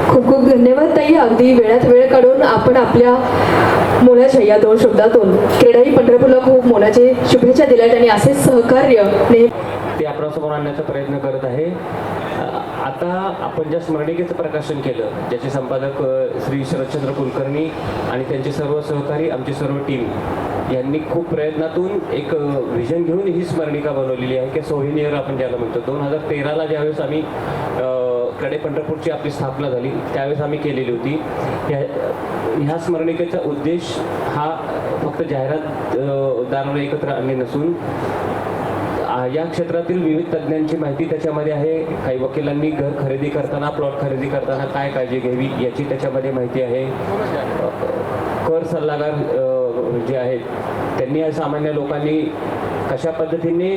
Speaker 8: खूप खूप धन्यवाद ताई. अगदी वेळात वेळ काढून आपण आपल्या मोलाच्या या 2 शब्दातून क्रेडाई पंढरपूरला खूप मोलाचे शुभेच्छा दिल्यात आणि असेच सहकार्य
Speaker 4: ते आपणासमोर आणण्याचा प्रयत्न करत आहे. आता आपण ज्या स्मरणिकेचं प्रकाशन केलं, ज्याचे संपादक श्री शरदचंद्र कुलकर्णी आणि त्यांचे सर्व सहकारी, आमची सर्व टीम यांनी खूप प्रयत्नातून एक व्हिजन घेऊन ही स्मरणिका बनवलेली आहे की सोहिनी इयर आपण ज्याला म्हणतो. 2013ला ज्यावेळेस आम्ही क्रेडाई पंढरपूरची आपली स्थापना झाली त्यावेळेस आम्ही केलेली होती. ह्या स्मरणिकेचा उद्देश हा फक्त जाहिरातदारांना एकत्र आणणे नसून या क्षेत्रातील विविध तज्ज्ञांची माहिती त्याच्यामध्ये आहे. काही वकिलांनी घर खरेदी करताना, प्लॉट खरेदी करताना काय काळजी घ्यावी याची त्याच्यामध्ये माहिती आहे. कर सल्लागार जे आहेत त्यांनी सामान्य लोकांनी कशा पद्धतीने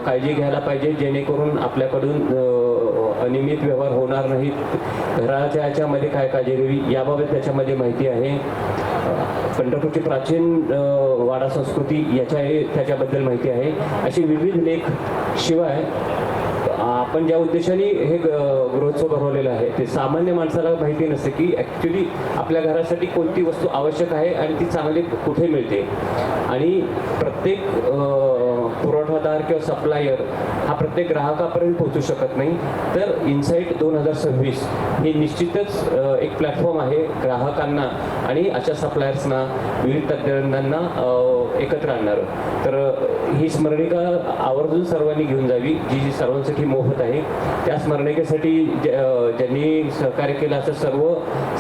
Speaker 4: काळजी घ्यायला पाहिजे जेणेकरून आपल्याकडून अनियमित व्यवहार होणार नाहीत, घराच्या याच्यामध्ये काय काळजी घ्यावी याबाबत त्याच्यामध्ये माहिती आहे. पंढरपूरची प्राचीन वाडा संस्कृती त्याच्याबद्दल माहिती आहे. असे विविध लेख. शिवाय आपण ज्या उद्देशाने हे गृहोत्सव भरवलेलं आहे ते सामान्य माणसाला माहिती नसते की ॲक्च्युली आपल्या घरासाठी कोणती वस्तू आवश्यक आहे आणि ती चांगली कुठे मिळते. आणि प्रत्येक पुरवठादार किंवा सप्लायर हा प्रत्येक ग्राहकापर्यंत पोहोचू शकत नाही. तर इनसाईट 2026 हे निश्चितच एक प्लॅटफॉर्म आहे ग्राहकांना आणि अशा सप्लायर्सना, विविध तज्ज्ञांना एकत्र आणणारं. तर ही स्मरणिका आवर्जून सर्वांनी घेऊन जावी, जी सर्वांसाठी मोफत आहे. त्या स्मरणिकेसाठी ज्यांनी सहकार्य केलं असं सर्व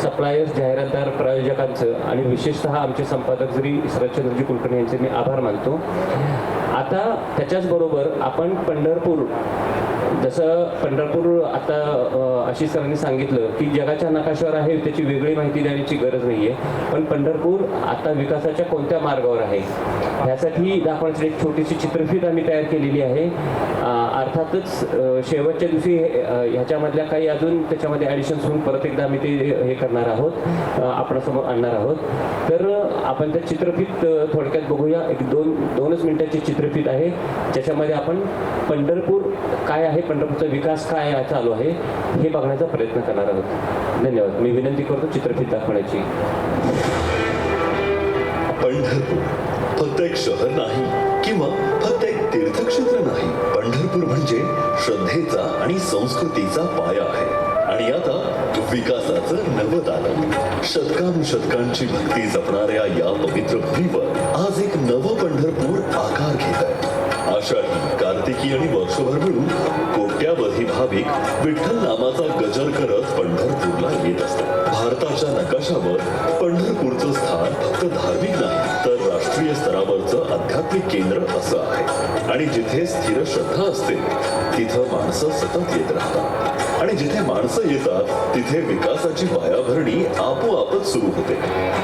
Speaker 4: सप्लायर्स, जाहिरातदार, प्रायोजकांचं आणि विशेषतः आमचे संपादक श्री शरदचंद्रजी कुलकर्णी यांचे मी आभार मानतो. आता त्याच्याच बरोबर आपण पंढरपूर, जसं पंढरपूर आता आशिष सरांनी सांगितलं की जगाच्या नकाशावर आहे, त्याची वेगळी माहिती देण्याची गरज नाही आहे. पण पंढरपूर आता विकासाच्या कोणत्या मार्गावर आहे ह्यासाठी दाखवण्याची एक छोटीशी चित्रफीत आम्ही तयार केलेली आहे. अर्थातच शेवटच्या दिवशी ह्याच्यामधल्या काही अजून त्याच्यामध्ये ॲडिशन्स होऊन परत एकदा आम्ही ते हे करणार आहोत, आपणासमोर आणणार आहोत. तर आपण त्या चित्रफीत थोडक्यात बघूया. एक दोनच मिनिटाची चित्रफीत आहे ज्याच्यामध्ये आपण पंढरपूर काय आहे, पंढरपूरचा विकास काय चालू आहे हे बघण्याचा प्रयत्न करणार आहोत. धन्यवाद. मी विनंती करतो चित्रफीत दाखवण्याची.
Speaker 9: पंढरपूर फक्त एक शहर नाही किंवा फक्त एक तीर्थक्षेत्र नाही. पंढरपूर म्हणजे श्रद्धेचा आणि संस्कृतीचा पाया आहे आणि आता विकासाचं नवदालन. शतकानुशतकांची भक्ती जपणाऱ्या या पवित्र भूमीवर आज एक नवं पंढरपूर आकार घेत आहे. आषाढी, कार्तिकी आणि वर्षभर मिळून कोट्यावधी भाविक विठ्ठल नामाचा गजर करत पंढरपूरला येत असतात. भारताच्या नकाशावर पंढरपूरचं स्थान फक्त धार्मिक नाही तर राष्ट्रीय स्तरावरचं आध्यात्मिक केंद्र असं आहे. आणि जिथे स्थिर श्रद्धा असते तिथं माणसं सतत येत राहतात आणि जिथे माणसं येतात तिथे विकासाची पायाभरणी आपोआपच सुरू होते.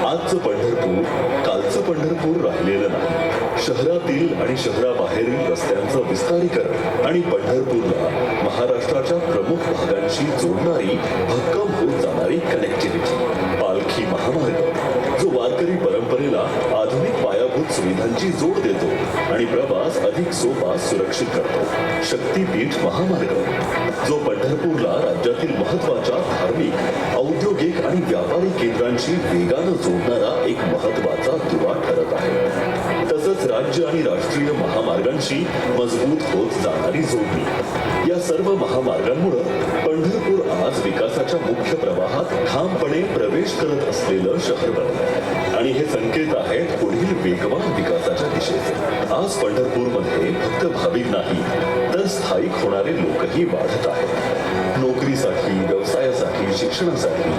Speaker 9: आजचं पंढरपूर कालचं पंढरपूर राहिलेलं नाही. शहरातील आणि शहराबाहेरील रस्त्यांचं विस्तारीकरण आणि पंढरपूरला महाराष्ट्राच्या प्रमुख भागांशी जोडणारी भक्कम होत जाणारी कनेक्टिव्हिटी. पालखी महामार्ग जो वारकरी परंपरेला आधुनिक पायाभूत सुविधांची जोड देतो आणि प्रवास अधिक सोपा, सुरक्षित करतो. शक्तीपीठ महामार्ग जो पंढरपूरला राज्यातील महत्त्वाच्या धार्मिक, औद्योगिक आणि व्यापारी केंद्रांशी वेगानं जोडणारा एक महत्त्वाचा दुवा ठरत आहे. तसंच राज्य आणि राष्ट्रीय महामार्गांशी मजबूत होत जाणारी जोडणी. या सर्व महामार्गांमुळे पंढरपूर आज विकास महाराष्ट्राच्या मुख्य प्रवाहात ठामपणे प्रवेश करत असलेलं शहर बनलं आणि हे संकेत आहेत पुढील वेगवान विकासाच्या दिशेचे. आज पंढरपूरमध्ये फक्त भाविक नाही तर स्थायिक होणारे लोकही वाढत आहेत. नोकरीसाठी, व्यवसायासाठी, शिक्षणासाठी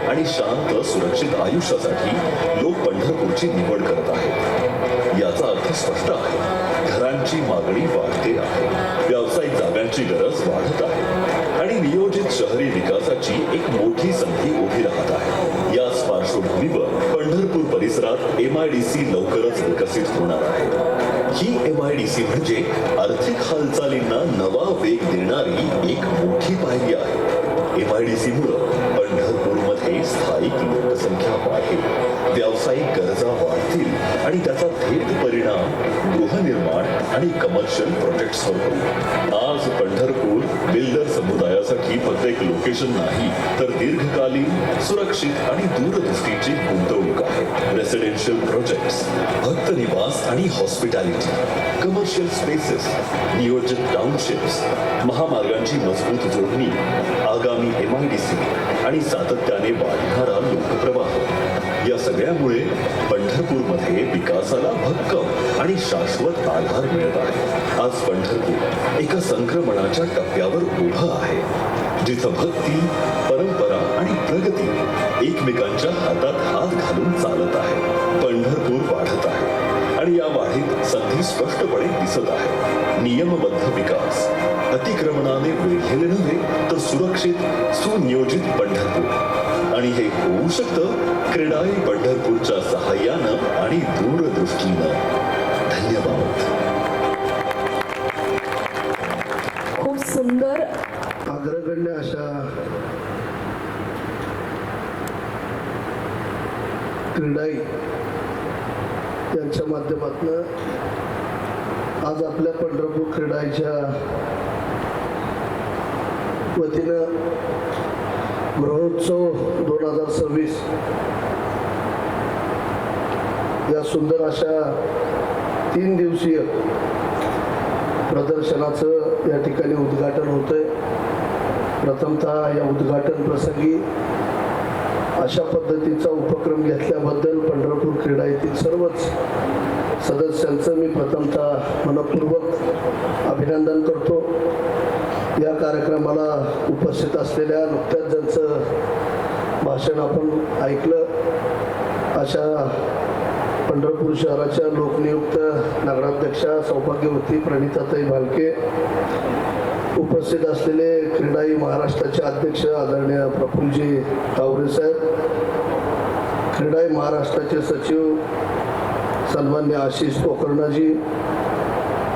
Speaker 9: आणि शांत सुरक्षित आयुष्यासाठी लोक पंढरपूरची निवड करत आहेत. याचा अर्थ स्पष्ट आहे, घरांची मागणी वाढते आहे, व्यावसायिक जागांची गरज वाढत आहे आणि नियोजित शहरी विकासाची एक मोठी संधी उभी राहत आहे. याच पार्श्वभूमीवर पंढरपूर परिसरात MIDC लवकरच विकसित होणार आहे. ही MIDC म्हणजे आर्थिक हालचालींना नवा वेग देणारी एक मोठी पायरी आहे. MIDC मुळे पंढरपूरमध्ये स्थायिक लोकसंख्या वाढेल, व्यावसायिक गरजा वाढतील आणि त्याचा थेट परिणाम गृहनिर्माण आणि कमर्शियल प्रोजेक्ट्सवर होईल. आज पंढरपूर बिल्डर समुदायासाठी फक्त एक लोकेशन नाही तर दीर्घकालीन, सुरक्षित आणि दूरदृष्टीची गुंतवणूक आहे. रेसिडेन्शियल प्रोजेक्ट्स, भक्त निवास आणि हॉस्पिटॅलिटी, कमर्शियल स्पेसेस, नियोजित टाउनशिप्स, महामार्गांची मजबूत जोडणी, आगामी MIDC आणि सातत्याने वाढणारा लोकप्रवाह, या सगळ्यामुळे पंढरपूरमध्ये विकासाला भक्कम आणि शाश्वत आधार मिळत आहे. आज पंढरपूर एका संक्रमणाच्या टप्प्यावर उभं आहे, जिथं भक्ती, परंपरा आणि प्रगती एकमेकांच्या हातात हात घालून चालत आहे. पंढरपूर वाढत आहे आणि या वाढीत संधी स्पष्टपणे दिसत आहे. नियमबद्ध विकास, अतिक्रमणाने वेढलेले नव्हे तर सुरक्षित, सुनियोजित पंढरपूर. आणि हे होऊ शकतं क्रेडाई पंढरपूरच्या सहाय्यानं आणि दूरदृष्टीनं. धन्यवाद.
Speaker 8: खूप सुंदर
Speaker 10: अग्रगण्य अशा क्रीडाई यांच्या माध्यमातून आज आपल्या पंढरपूर क्रीडाईच्या वतीनं गृहोत्सव 2026 या सुंदर अशा 3 दिवसीय प्रदर्शनाचं या ठिकाणी उद्घाटन होतंय. प्रथमतः या उद्घाटन प्रसंगी अशा पद्धतीचा उपक्रम घेतल्याबद्दल पंढरपूर क्रीडा येथील सर्वच सदस्यांचं मी प्रथमतः मनपूर्वक अभिनंदन करतो. या कार्यक्रमाला उपस्थित असलेल्या नुकत्याच ज्यांचं भाषण आपण ऐकलं अशा पंढरपूर शहराच्या लोकनियुक्त नगराध्यक्षा सौभाग्यवती प्रणिताताई भालके, उपस्थित असलेले क्रीडाई महाराष्ट्राचे अध्यक्ष आदरणीय प्रफुल्लजी तावरे साहेब, क्रीडाई महाराष्ट्राचे सचिव सन्मान्य आशिष पोकर्णाजी,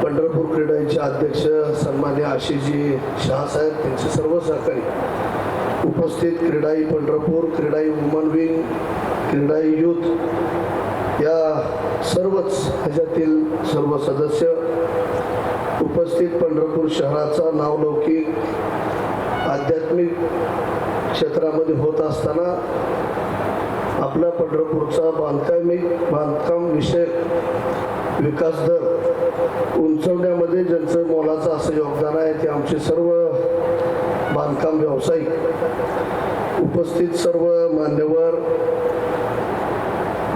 Speaker 10: पंढरपूर क्रीडाईचे अध्यक्ष सन्मान्य आशिषजी शहासाहेब, त्यांचे सर्व सहकारी, उपस्थित CREDAI Pandharpur, CREDAI woman wing, CREDAI youth या सर्वच ह्याच्यातील सर्व सदस्य, उपस्थित पंढरपूर शहराचा नावलौकिक आध्यात्मिक क्षेत्रामध्ये होत असताना आपल्या पंढरपूरचा बांधकाम विषयक विकास दर उंचवण्यामध्ये ज्यांचं मोलाचं असं योगदान आहे ते आमचे सर्व बांधकाम व्यावसायिक, उपस्थित सर्व मान्यवर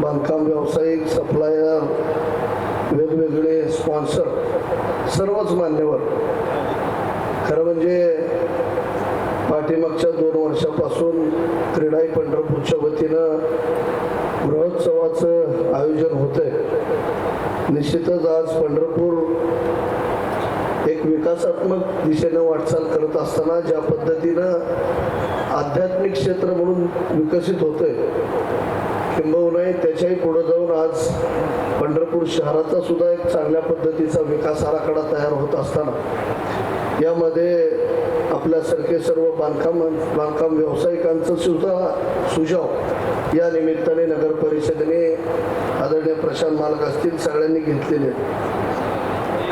Speaker 10: बांधकाम व्यावसायिक, सप्लायर, वेगवेगळे स्पॉन्सर, सर्वच मान्यवर. खरं म्हणजे पाठीमागच्या 2 वर्षापासून क्रीडाई पंढरपूरच्या वतीनं गृहोत्सवाचं आयोजन होतंय. निश्चितच आज पंढरपूर एक विकासात्मक दिशेनं वाटचाल करत असताना ज्या पद्धतीनं आध्यात्मिक क्षेत्र म्हणून विकसित होतंय, किंबहुना त्याच्याही पुढे जाऊन आज पंढरपूर शहराचा सुद्धा एक चांगल्या पद्धतीचा विकास आराखडा तयार होत असताना यामध्ये आपल्यासारखे सर्व बांधकाम व्यावसायिकांचं सुद्धा सुझाव या निमित्ताने नगर परिषदेने आदरणीय प्रशांत मालक असतील सगळ्यांनी घेतलेले.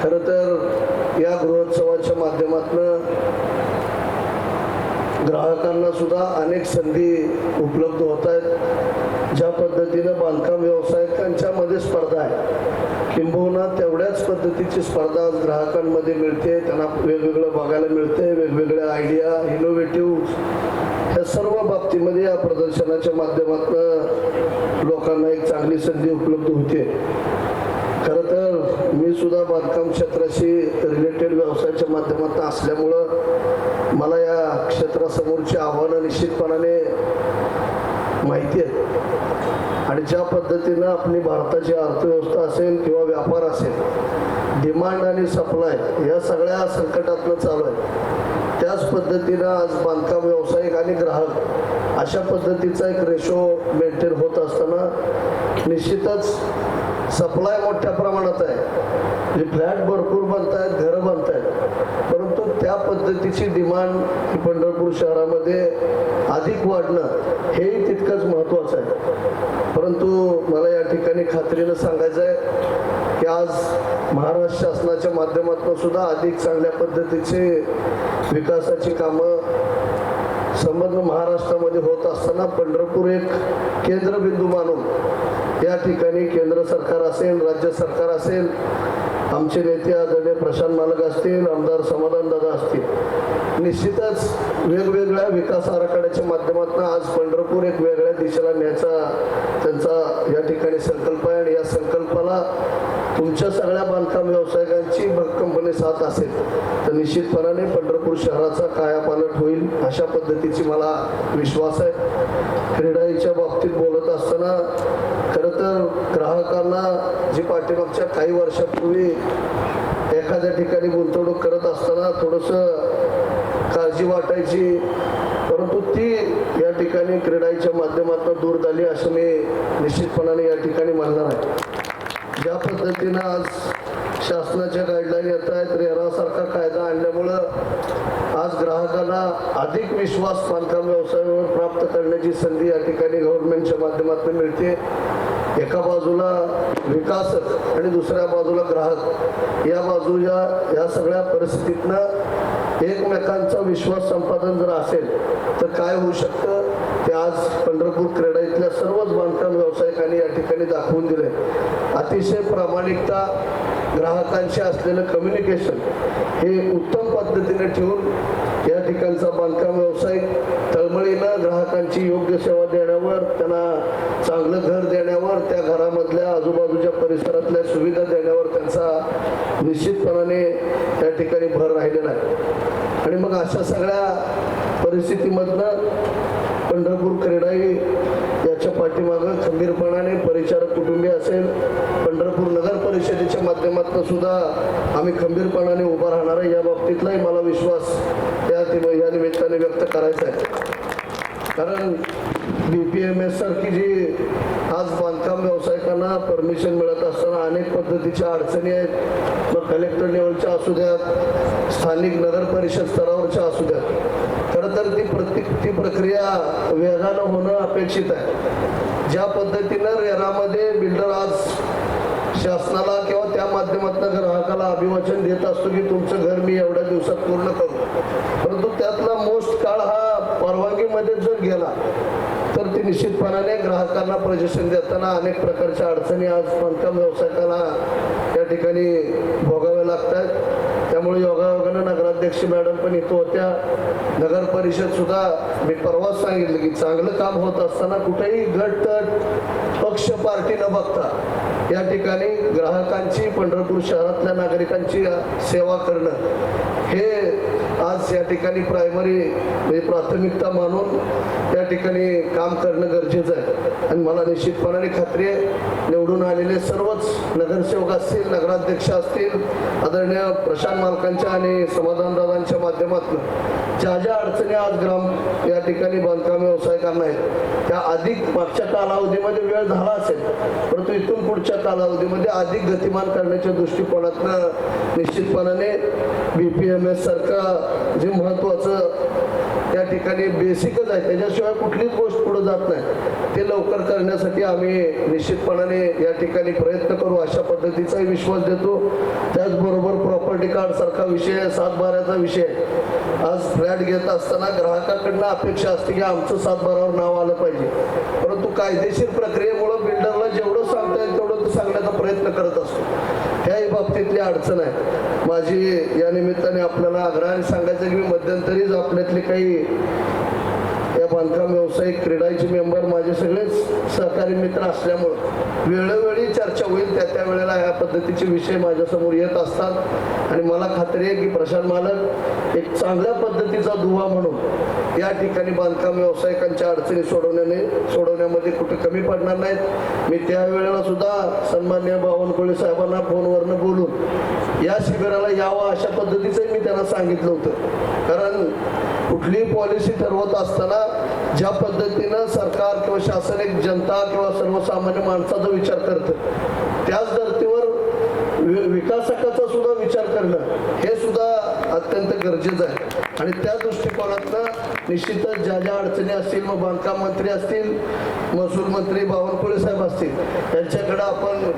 Speaker 10: खरं तर या गृहोत्सवाच्या माध्यमातून ग्राहकांना सुद्धा अनेक संधी उपलब्ध होत आहेत. ज्या पद्धतीनं बांधकाम व्यावसायिकांच्या मध्ये स्पर्धा आहे, किंबहुना तेवढ्याच पद्धतीची स्पर्धा आज ग्राहकांमध्ये मिळते. त्यांना वेगवेगळं बघायला मिळते, वेगवेगळ्या आयडिया, इनोव्हेटिव्ह ह्या सर्व बाबतीमध्ये या प्रदर्शनाच्या माध्यमातून लोकांना एक चांगली संधी उपलब्ध होते. खरं तर मी सुद्धा बांधकाम क्षेत्राशी रिलेटेड व्यवसायाच्या माध्यमातून असल्यामुळं मला या क्षेत्रासमोरची आव्हानं निश्चितपणाने माहिती आहेत. आणि ज्या पद्धतीनं आपली भारताची अर्थव्यवस्था असेल किंवा व्यापार असेल, डिमांड आणि सप्लाय या सगळ्या संकटातनं चालू आहे. त्याच पद्धतीनं आज बांधकाम व्यावसायिक आणि ग्राहक अशा पद्धतीचा एक रेशो मेंटेन होत असताना निश्चितच सप्लाय मोठ्या प्रमाणात आहे. म्हणजे फ्लॅट भरपूर बनत आहेत, घरं बनत आहेत, परंतु त्या पद्धतीची डिमांड ही पंढरपूर शहरामध्ये अधिक वाढणं हेही तितकंच महत्त्वाचं आहे. परंतु मला या ठिकाणी खात्रीनं सांगायचं आहे की आज महाराष्ट्र शासनाच्या माध्यमातून सुद्धा अधिक चांगल्या पद्धतीचे विकासाची कामं संपूर्ण महाराष्ट्रामध्ये होत असताना पंढरपूर एक केंद्रबिंदू मानून या ठिकाणी केंद्र सरकार असेल, राज्य सरकार असेल, आमचे नेते आदरणीय प्रशांत मालक असतील, आमदार समाधान दादा असतील, निश्चितच वेगवेगळ्या विकास आराखड्याच्या माध्यमातून आज पंढरपूर एक वेगळ्या दिशेला न्यायचा त्यांचा या ठिकाणी संकल्प आहे. आणि या संकल्पाला तुमच्या सगळ्या बांधकाम व्यावसायिकांची भक्कमपणे साथ असेल तर निश्चितपणाने पंढरपूर शहराचा कायापालट होईल अशा पद्धतीची मला विश्वास आहे. क्रीडाईच्या बाबतीत बोलत असताना खरं तर ग्राहकांना जी पाठीमागच्या काही वर्षापूर्वी एखाद्या ठिकाणी गुंतवणूक करत असताना थोडंसं काळजी वाटायची, परंतु ती या ठिकाणी क्रीडाईच्या माध्यमातून दूर झाली असं मी निश्चितपणाने या ठिकाणी म्हणणार आहे. ज्या पद्धतीनं आज शासनाच्या गाईडलाईन येत आहेत, रेरासारखा कायदा आणल्यामुळं आज ग्राहकांना अधिक विश्वास बांधकाम व्यवसायावर प्राप्त करण्याची संधी या ठिकाणी गव्हर्नमेंटच्या माध्यमातून मिळते. एका बाजूला विकासक आणि दुसऱ्या बाजूला ग्राहक या बाजूच्या या सगळ्या परिस्थितीतनं एकमेकांचा विश्वास संपादन जर असेल तर काय होऊ शकतं ते आज पंढरपूर क्रीडा इथल्या सर्वच बांधकाम व्यावसायिकांनी या ठिकाणी दाखवून दिले. अतिशय प्रामाणिकता, ग्राहकांशी असलेलं कम्युनिकेशन हे उत्तम पद्धतीने ठेवून या ठिकाणचा बांधकाम व्यावसायिक तळमळीनं ग्राहकांची योग्य सेवा देण्यावर, त्यांना चांगलं घर देण्यावर, त्या घरामधल्या आजूबाजूच्या परिसरातल्या सुविधा देण्यावर त्यांचा निश्चितपणाने या ठिकाणी भर राहिलेला आहे. आणि मग अशा सगळ्या परिस्थितीमधनं पंढरपूर क्रीडाई याच्या पाठीमागं खंबीरपणाने परिचारक कुटुंबीय असेल, पंढरपूर नगर परिषदेच्या माध्यमातून सुद्धा आम्ही खंबीरपणाने उभा राहणार आहे. या बाबतीतलाही मला विश्वास या निमित्ताने व्यक्त करायचा आहे. कारण BPMS सारखी जी आज बांधकाम व्यावसायिकांना परमिशन मिळत असताना अनेक पद्धतीच्या अडचणी आहेत. मग कलेक्टर लेवलच्या असू द्यात, स्थानिक नगर परिषद स्तरावरच्या असू द्यात, खरं तर ती प्रक्रिया वेगानं होणं अपेक्षित आहे. ज्या पद्धतीनं रेरामध्ये बिल्डर आज शासनाला किंवा त्या माध्यमातून ग्राहकाला अभिवाचन देत असतो की तुमचं घर मी एवढ्या दिवसात पूर्ण करू, परंतु त्यातला मोस्ट काळ हा परवानगीमध्ये जर गेला तर ती निश्चितपणाने ग्राहकांना प्रशासन देताना अनेक प्रकारच्या अडचणी आज बांधकाम व्यावसायिकाला या ठिकाणी भोगाव्या लागतात. त्यामुळे योगायोगानं नगराध्यक्ष मॅडम पण इथं होत्या, नगर परिषद सुद्धा मी परवाच सांगितलं की चांगलं काम होत असताना कुठेही गटतट पक्ष पार्टी न बघता या ठिकाणी ग्राहकांची, पंढरपूर शहरातल्या नागरिकांची सेवा करणं हे आज या ठिकाणी म्हणजे प्राथमिकता मानून या ठिकाणी काम करणं गरजेचं आहे. आणि मला निश्चितपणाने खात्री आहे निवडून आलेले सर्वच नगरसेवक असतील, नगराध्यक्ष असतील, आदरणीय प्रशांत मालकांच्या आणि समाधानदादांच्या माध्यमातून ज्या ज्या अडचणी आज या ठिकाणी बांधकाम व्यावसायिकांना आहेत त्या अधिक मागच्या कालावधीमध्ये वेळ झाला असेल, परंतु इथून पुढच्या कालावधीमध्ये अधिक गतिमान करण्याच्या दृष्टिकोनातनं निश्चितपणाने BPMS सारखं जे महत्त्वाचं या ठिकाणी बेसिकच आहे त्याच्याशिवाय कुठलीच गोष्ट पुढे जात नाही ते लवकर करण्यासाठी आम्ही निश्चितपणाने या ठिकाणी प्रयत्न करू अशा पद्धतीचाही विश्वास देतो. त्याचबरोबर प्रॉपर्टी कार्ड सारखा विषय, 7/12चा विषय, आज फ्लॅट घेत असताना ग्राहकाकडनं अपेक्षा असते की आमचं 7/12वर नाव आलं पाहिजे, परंतु कायदेशीर प्रक्रियेमुळं बिल्डरला जेवढं सांगता येईल तेवढं तो सांगण्याचा प्रयत्न करत असतो. ह्याही बाबतीतली अडचण आहे. माझी या निमित्ताने आपल्याला आग्रहाने सांगायचं की मी मध्यंतरीच आपल्यातली काही या बांधकाम व्यावसायिक क्रीडाचे मेंबर माझे सगळेच सहकारी मित्र असल्यामुळं वेळोवेळी चर्चा होईल, त्या वेळेला ह्या पद्धतीचे विषय माझ्यासमोर येत असतात आणि मला खात्री आहे की प्रशांत मालक एक चांगल्या पद्धतीचा दुवा म्हणून या ठिकाणी बांधकाम व्यावसायिकांच्या अडचणी सोडवण्यामध्ये कुठे कमी पडणार नाहीत. मी त्यावेळेला सुद्धा सन्माननीय बावनकुळे साहेबांना फोनवरनं बोलून या शिबिराला यावं अशा पद्धतीचंही मी त्यांना सांगितलं होतं. कारण कुठलीही पॉलिसी ठरवत असताना ज्या पद्धतीनं सरकार किंवा शासन एक जनता किंवा सर्वसामान्य माणसाचा विचार करतं, त्याच धर्तीवर विकासकाचा सुद्धा विचार करणं हे सुद्धा अत्यंत गरजेचं आहे. आणि त्या दृष्टिकोनातनं निश्चितच ज्या ज्या अडचणी असतील, मग बांधकाम मंत्री असतील, महसूल मंत्री बावनकुळे साहेब असतील, त्यांच्याकडं आपण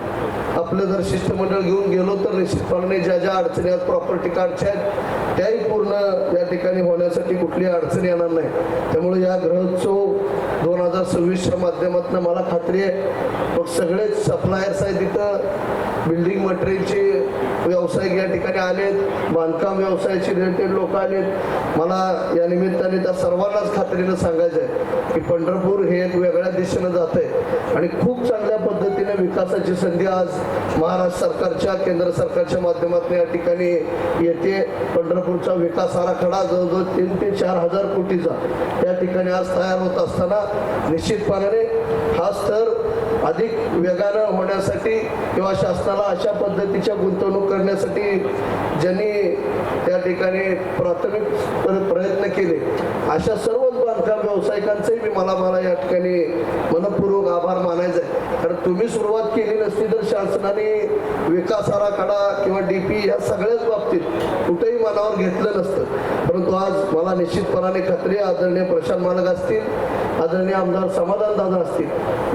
Speaker 10: आपलं जर शिष्टमंडळ घेऊन गेलो तर निश्चितपणे ज्या ज्या अडचणी आहेत प्रॉपर्टी कार्डच्या आहेत त्याही पूर्ण या ठिकाणी होण्यासाठी कुठली अडचण येणार नाही. त्यामुळे या गृहोत्सव 2026च्या माध्यमातून मला खात्री आहे मग सगळेच सप्लायर्स आहेत तिथं, बिल्डिंग मटेरियलचे व्यावसायिक या ठिकाणी आलेत, बांधकाम व्यवसायाचे रिलेटेड लोक आलेत. मला या निमित्ताने त्या सर्वांनाच खात्रीनं सांगायचं आहे की पंढरपूर हे एक वेगळ्या दिशेनं जात आहे आणि खूप चांगल्या पद्धतीने विकासाची संधी आज महाराष्ट्र सरकारच्या केंद्र सरकारच्या माध्यमातून या ठिकाणी येते. पंढरपूरचा विकास आराखडा जवळजवळ 3 ते 4 हजार कोटीचा या ठिकाणी आज तयार होत असताना निश्चितपणाने हा स्तर अधिक वेगानं होण्यासाठी किंवा शासनाला अशा पद्धतीच्या गुंतवणूक करण्यासाठी ज्यांनी त्या ठिकाणी प्राथमिक प्रयत्न केले अशा सर्वच बांधकाम व्यावसायिकांचंही मी मला या ठिकाणी मनपूर्वक आभार मानायचा आहे. कारण तुम्ही सुरुवात केली नसती तर शासनाने विकास आराखडा किंवा DP या सगळ्याच बाबतीत कुठेही मनावर घेतलं नसतं. परंतु आज मला निश्चितपणाने खात्री आहे आदरणीय प्रशांत मालक असतील, आदरणीय आमदार समाधान दादा असतील,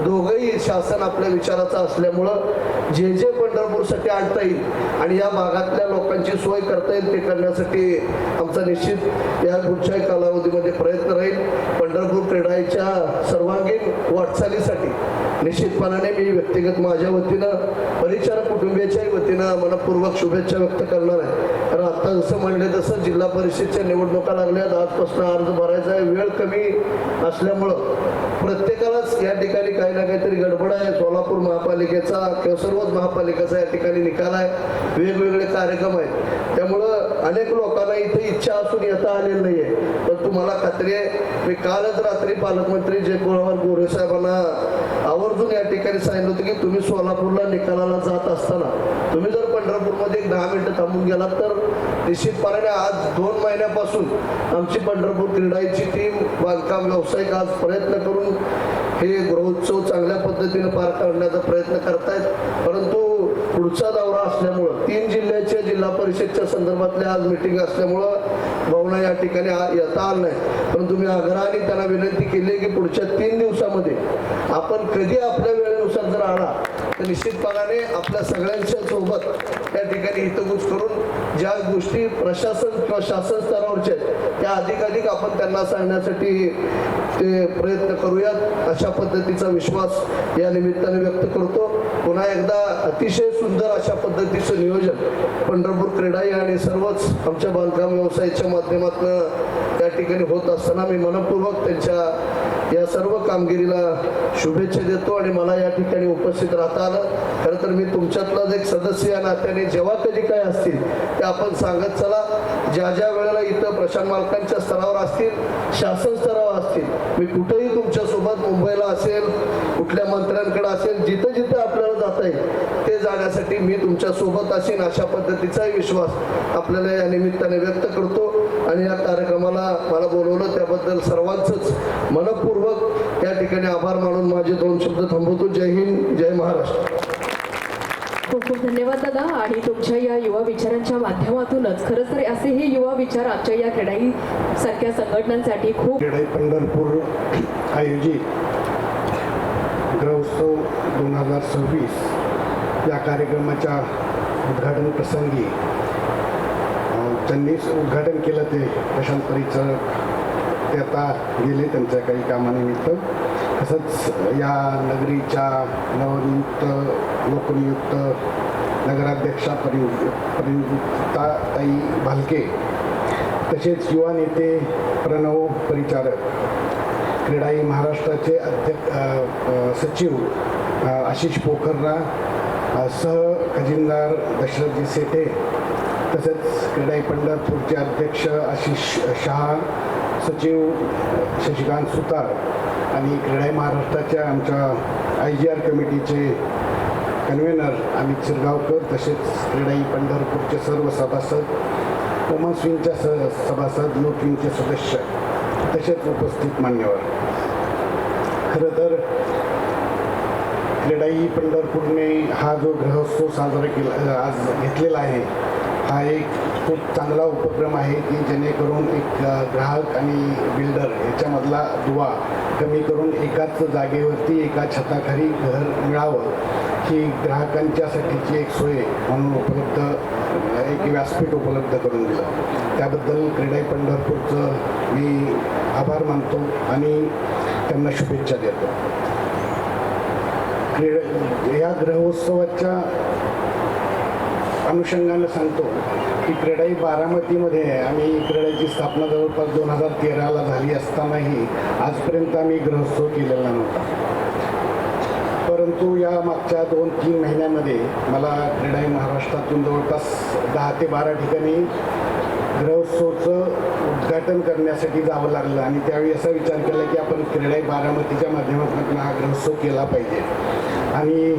Speaker 10: दोघंही शासन आपल्या विचाराचं असल्यामुळं जे जे पंढरपूरसाठी आणता येईल आणि या भागातल्या लोकांची सोय करता येईल ते करण्यासाठी आमचा निश्चित या पुढच्या कालावधीमध्ये प्रयत्न राहील. पंढरपूर क्रीडाईच्या सर्वांगीण वाटचालीसाठी निश्चितपणाने मी व्यक्तिगत माझ्या वतीनं परिचारक कुटुंबियाच्याही वतीनं मनपूर्वक शुभेच्छा व्यक्त करणार आहे. कारण आता जसं म्हणले तसं जिल्हा परिषदच्या निवडणुका लागल्यात, आजपासून अर्ज भरायचा आहे, वेळ कमी असल्यामुळं प्रत्येकालाच या ठिकाणी काही ना काहीतरी गडबड आहे. सोलापूर महापालिकेचा किंवा सर्वच महापालिकेचा या ठिकाणी निकाल आहे, वेगवेगळे कार्यक्रम आहेत, त्यामुळं अनेक लोकांना इथे इच्छा असून येता आलेलं नाही आहे. पण तुम्हाला खात्री आहे मी कालच रात्री पालकमंत्री जयकुमार गोरे साहेबांना आवर्जून या ठिकाणी सांगितलं होतं की तुम्ही सोलापूरला निकालाला जात असताना तुम्ही जर पंढरपूरमध्ये 10 मिनिटं थांबून गेलात तर निश्चितपणे आज 2 महिन्यापासून आमची पंढरपूर क्रीडाईची टीम बांधकाम व्यावसायिक आज प्रयत्न करून हे गृहोत्सव चांगल्या पद्धतीने पार पाडण्याचा प्रयत्न करतायत. परंतु पुढचा दौरा असल्यामुळं 3 जिल्ह्याच्या जिल्हा परिषदच्या संदर्भातल्या आज मिटिंग असल्यामुळं भावना या ठिकाणी येता आलं नाही. परंतु मी आग्रहाने त्यांना विनंती केली की पुढच्या 3 दिवसामध्ये आपण कधी आपल्या वेळेनुसार जर आला तर निश्चितपणाने आपल्या सगळ्यांच्या सोबत त्या ठिकाणी हितगुज करून ज्या गोष्टी प्रशासन किंवा शासन स्तरावरच्या आहेत त्या अधिकाधिक आपण त्यांना सांगण्यासाठी ते प्रयत्न करूयात अशा पद्धतीचा विश्वास या निमित्ताने व्यक्त करतो. पुन्हा एकदा अतिशय सुंदर अशा पद्धतीचं नियोजन पंढरपूर क्रीडाई आणि सर्वच आमच्या बांधकाम व्यवसायाच्या माध्यमातून या ठिकाणी होत असताना मी मनपूर्वक त्यांच्या या सर्व कामगिरीला शुभेच्छा देतो. आणि मला या ठिकाणी उपस्थित राहता आलं. खरं तर मी तुमच्यातलाच एक सदस्य या नात्याने जेव्हा कधी काय असतील ते आपण सांगत चला. ज्या ज्या वेळेला इथं प्रशांत मालकांच्या स्तरावर असतील, शासन स्तरावर असतील, मी कुठेही तुमच्यासोबत मुंबईला असेल, कुठल्या मंत्र्यांकडे असेल, जिथं जिथं आपल्याला जाता येईल ते जाण्यासाठी मी तुमच्यासोबत असेल अशा पद्धतीचाही विश्वास आपल्याला या निमित्ताने व्यक्त करतो. आणि या कार्यक्रमाला मला बोलवलं त्याबद्दल सर्वांचंच मनपूर्वक या ठिकाणी आभार मानून माझे 2 शब्द थांबवतो. जय हिंद, जय महाराष्ट्र.
Speaker 8: खूप खूप धन्यवाद दादा. आणि तुमच्या या युवा विचारांच्या माध्यमातूनच खरंच तर असे हे युवा विचार आमच्या या क्रीडाई सारख्या संघटनांसाठी खूप
Speaker 11: क्रीडाई पंढरपूर आयोजित गृहोत्सव 2026 या कार्यक्रमाच्या उद्घाटन प्रसंगी ज्यांनी उद्घाटन केलं ते प्रशांत परिचारक ते आता गेले त्यांच्या काही कामानिमित्त. तसंच या नगरीच्या नवनियुक्त लोकनियुक्त नगराध्यक्षा परिणिताताई भालके, तसेच युवा नेते प्रणव परिचारक क्रीडाई महाराष्ट्राचे सचिव आशिष पोखररा, सह खजिनदार दशरथजी सेठे, तसेच क्रीडाई पंढरपूरचे अध्यक्ष आशिष शहा, सचिव शशिकांत सुतार आणि क्रीडाई महाराष्ट्राच्या आमच्या IGR कमिटीचे कन्व्हेनर अमित शिरगावकर, तसेच क्रीडाई पंढरपूरचे सर्व सभासद, वुमन्स विंगच्या सभासद, युथ विंगचे सदस्य, तसेच उपस्थित मान्यवर. खरं तर क्रीडाई पंढरपूरने हा जो ग्रहोत्सव साजरा केला आज घेतलेला आहे, हा एक खूप चांगला उपक्रम आहे की जेणेकरून एक ग्राहक आणि बिल्डर याच्यामधला दुवा कमी करून एकाच जागेवरती एका छताखाली घर मिळावं ही ग्राहकांच्यासाठीची एक सोय म्हणून एक व्यासपीठ उपलब्ध करून दिलं. त्याबद्दल क्रीडाई पंढरपूरचं मी आभार मानतो आणि त्यांना शुभेच्छा देतो. या ग्रहोत्सवाच्या अनुषंगानं सांगतो की क्रीडाई बारामतीमध्ये आम्ही क्रीडाईची स्थापना जवळपास 2013ला झाली असतानाही आजपर्यंत आम्ही ग्रहोत्सव केलेला नव्हता. परंतु या मागच्या 2-3 महिन्यामध्ये मला क्रीडाई महाराष्ट्रातून जवळपास 10 ते 12 ठिकाणी ग्रहोत्सवचं उद्घाटन करण्यासाठी जावं लागलं आणि त्यावेळी असा विचार केला की आपण क्रीडाई बारामतीच्या माध्यमातून हा ग्रहोत्सव केला पाहिजे आणि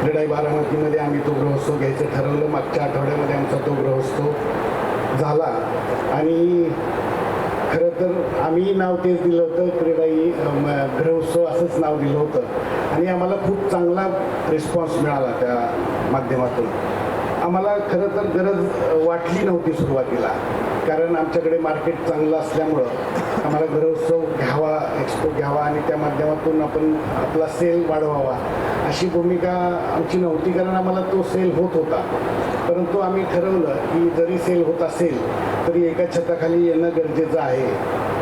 Speaker 11: क्रीडाई बारामतीमध्ये आम्ही तो ग्रहोत्सव घ्यायचं ठरवलं. मागच्या आठवड्यामध्ये आमचा तो ग्रहोत्सव झाला आणि खरं तर आम्ही नाव तेच दिलं होतं, क्रीडाई ग्रहोत्सव असंच नाव दिलं होतं आणि आम्हाला खूप चांगला रिस्पॉन्स मिळाला त्या माध्यमातून. आम्हाला खरं तर गरज वाटली नव्हती सुरुवातीला, कारण आमच्याकडे मार्केट चांगलं असल्यामुळं आम्हाला ग्रहोत्सव घ्यावा, एक्सपो घ्यावा आणि त्या माध्यमातून आपण आपला सेल वाढवावा अशी भूमिका आमची नव्हती, कारण आम्हाला तो सेल होत होता. परंतु आम्ही ठरवलं की जरी सेल होत असेल तरी एका छताखाली येणं गरजेचं आहे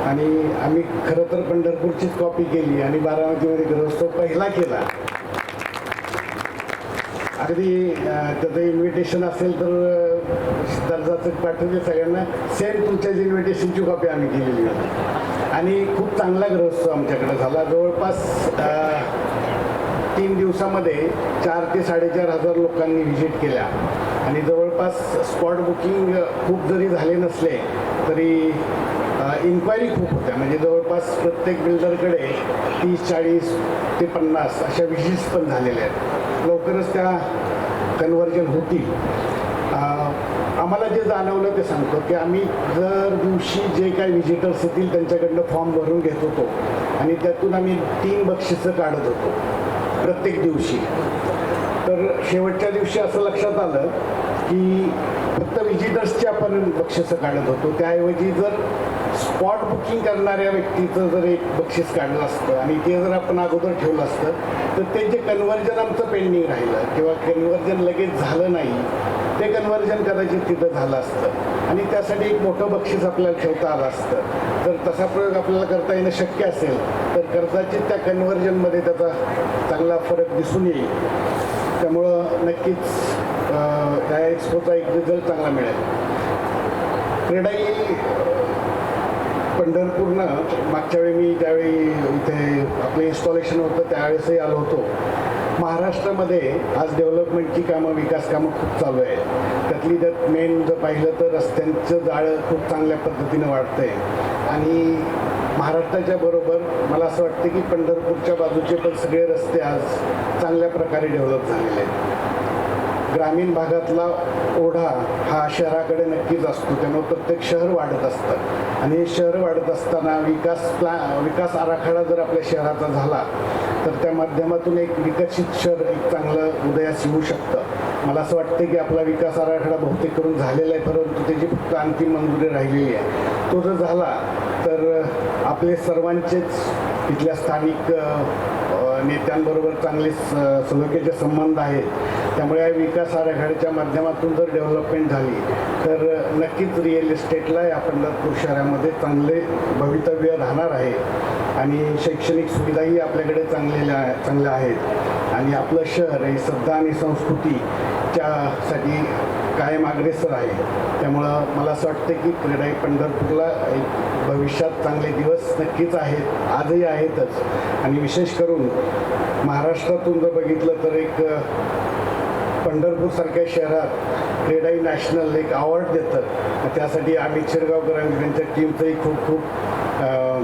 Speaker 11: आणि आम्ही खरं तर पंढरपूरचीच कॉपी केली आणि बारामतीमध्ये ग्रहोत्सव पहिला केला. अगदी त्याचं इन्व्हिटेशन असेल तर दर्जाचं पाठवते सगळ्यांना, सेम तुमच्याच इन्व्हिटेशनची कॉपी आम्ही केलेली होती आणि खूप चांगला ग्रहोत्सव आमच्याकडे झाला. जवळपास 3 दिवसामध्ये 4 ते 4,500 लोकांनी व्हिजिट केल्या आणि जवळपास स्पॉट बुकिंग खूप जरी झाले नसले तरी इन्क्वायरी खूप होत्या. म्हणजे जवळपास प्रत्येक बिल्डरकडे 30-40 ते 50 अशा विजिट्स पण झालेल्या आहेत. लवकरच त्या कन्व्हर्जन होतील. आम्हाला जे जाणवलं ते सांगतो की आम्ही दर दिवशी जे काही व्हिजिटर्स येतील त्यांच्याकडनं फॉर्म भरून घेत होतो आणि त्यातून आम्ही 3 बक्षिसं काढत होतो प्रत्येक दिवशी. तर शेवटच्या दिवशी असं लक्षात आलं की फक्त व्हिजिटर्सची आपण बक्षिसं काढत होतो, त्याऐवजी जर स्पॉट बुकिंग करणाऱ्या व्यक्तीचं जर एक बक्षीस काढलं असतं आणि ते जर आपण अगोदर ठेवलं असतं तर ते जे कन्व्हर्जन आमचं पेंडिंग राहिलं किंवा कन्व्हर्जन लगेच झालं नाही ते कन्व्हर्जन कदाचित तिथं झालं असतं आणि त्यासाठी एक मोठं बक्षीस आपल्याला ठेवता आलं असतं. तर तसा प्रयोग आपल्याला करता येणं शक्य असेल तर कदाचित त्या कन्व्हर्जनमध्ये त्याचा चांगला फरक दिसून येईल. त्यामुळं नक्कीच या एक्सपोचा एक रिझल्ट चांगला मिळेल. क्रीडाई पंढरपूरनं मागच्या वेळी मी ज्यावेळी इथे आपलं इन्स्टॉलेशन होतं त्यावेळेसही आलो होतो. महाराष्ट्रामध्ये आज डेव्हलपमेंटची कामं, विकास कामं खूप चालू आहे. त्यातली त्यात मेन जर पाहिलं तर रस्त्यांचं जाळं खूप चांगल्या पद्धतीनं वाढतं आहे आणि महाराष्ट्राच्या बरोबर मला असं वाटतं की पंढरपूरच्या बाजूचे पण सगळे रस्ते आज चांगल्या प्रकारे डेव्हलप झालेले आहेत. ग्रामीण भागातला ओढा हा शहराकडे नक्कीच असतो, त्यामुळे प्रत्येक शहर वाढत असतं आणि हे शहर वाढत असताना विकास आराखडा जर आपल्या शहराचा झाला तर त्या माध्यमातून एक विकसित शहर एक चांगलं उदयास येऊ शकतं. मला असं वाटतं की आपला विकास आराखडा बहुतेक करून झालेला आहे, परंतु त्याची फक्त अंतिम मंजुरी राहिलेली आहे. तो जर झाला तर आपले सर्वांचेच तिथल्या स्थानिक नेत्यांबरोबर चांगले सलोख्याचे संबंध आहेत. त्यामुळे या विकास आराखड्याच्या माध्यमातून जर डेव्हलपमेंट झाली तर नक्कीच रिअल इस्टेटला या पंढरपूर शहरामध्ये चांगले भवितव्य राहणार आहे आणि शैक्षणिक सुविधाही आपल्याकडे चांगल्या आहेत आणि आपलं शहर ही श्रद्धा आणि संस्कृती साठी कायम अग्रेसर आहे. त्यामुळं मला असं वाटतं की क्रीडाई पंढरपूरला एक भविष्यात चांगले दिवस नक्कीच आहेत, आजही आहेतच. आणि विशेष करून महाराष्ट्रातून जर बघितलं तर एक पंढरपूरसारख्या शहरात क्रीडाई नॅशनल एक अवॉर्ड देतं. त्यासाठी अमित शिरगावकर आणि त्यांच्या टीमचंही खूप खूप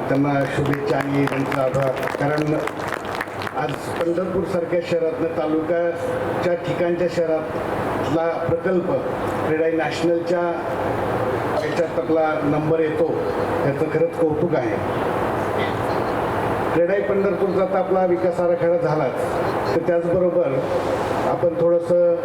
Speaker 11: त्यांना शुभेच्छा आणि त्यांचा आभार. कारण आज पंढरपूरसारख्या शहरातनं तालुक्याच्या ठिकाणच्या शहरातला प्रकल्प क्रीडाई नॅशनलच्या याच्यात आपला नंबर येतो, त्याचं खरंच कौतुक आहे. क्रीडाई पंढरपूरचा आता आपला विकास आराखडा झालाच, तर त्याचबरोबर आपण थोडंसं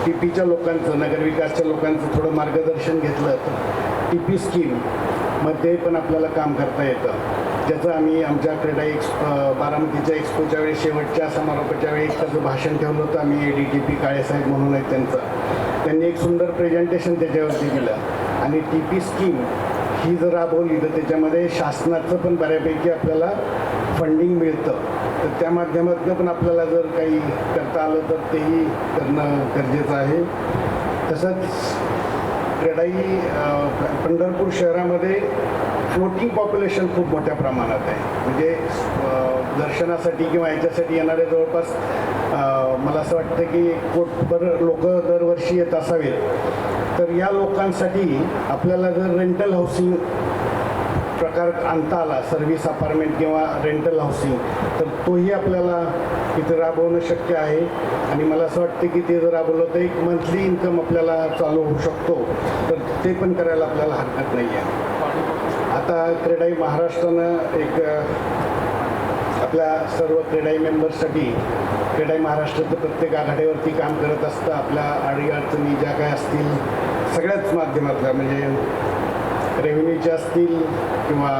Speaker 11: टीपीच्या लोकांचं, नगरविकासच्या लोकांचं थोडं मार्गदर्शन घेतलं तर टीपी स्कीममध्ये पण आपल्याला काम करता येतं. ज्याचं आम्ही आमच्या क्रीडाई बारामतीच्या एक्सपोच्या वेळी शेवटच्या समारोपाच्या वेळी त्याचं भाषण ठेवलं होतं आम्ही. ADTP काळेसाहेब म्हणून आहेत त्यांनी एक सुंदर प्रेझेंटेशन त्याच्यावरती दिलं. आणि टीपी स्कीम ही जर राबवली तर त्याच्यामध्ये शासनाचं पण बऱ्यापैकी आपल्याला फंडिंग मिळतं. तर त्या माध्यमातून पण आपल्याला जर काही करता आलं तर तेही करणं गरजेचं आहे. तसंच क्रीडाई पंढरपूर शहरामध्ये फ्लोटिंग पॉप्युलेशन खूप मोठ्या प्रमाणात आहे. म्हणजे दर्शनासाठी किंवा याच्यासाठी येणारे जवळपास मला असं वाटतं की कोटभर लोक दरवर्षी येत असावेत. तर या लोकांसाठी आपल्याला जर रेंटल हाऊसिंग प्रकार आणता आला, सर्व्हिस अपार्टमेंट किंवा रेंटल हाऊसिंग, तर तोही आपल्याला इथे राबवणं शक्य आहे. आणि मला असं वाटतं की ते जर राबवलं तर एक मंथली इन्कम आपल्याला चालू होऊ शकतो. तर ते पण करायला आपल्याला हरकत नाही आहे. आता क्रीडाई महाराष्ट्रानं एक आपल्या सर्व क्रीडाई मेंबर्ससाठी क्रीडाई महाराष्ट्राचं प्रत्येक आघाडीवरती काम करत असतं. आपल्या अडीअडचणी ज्या काय असतील सगळ्याच माध्यमातल्या, म्हणजे रेव्हेन्यूच्या असतील किंवा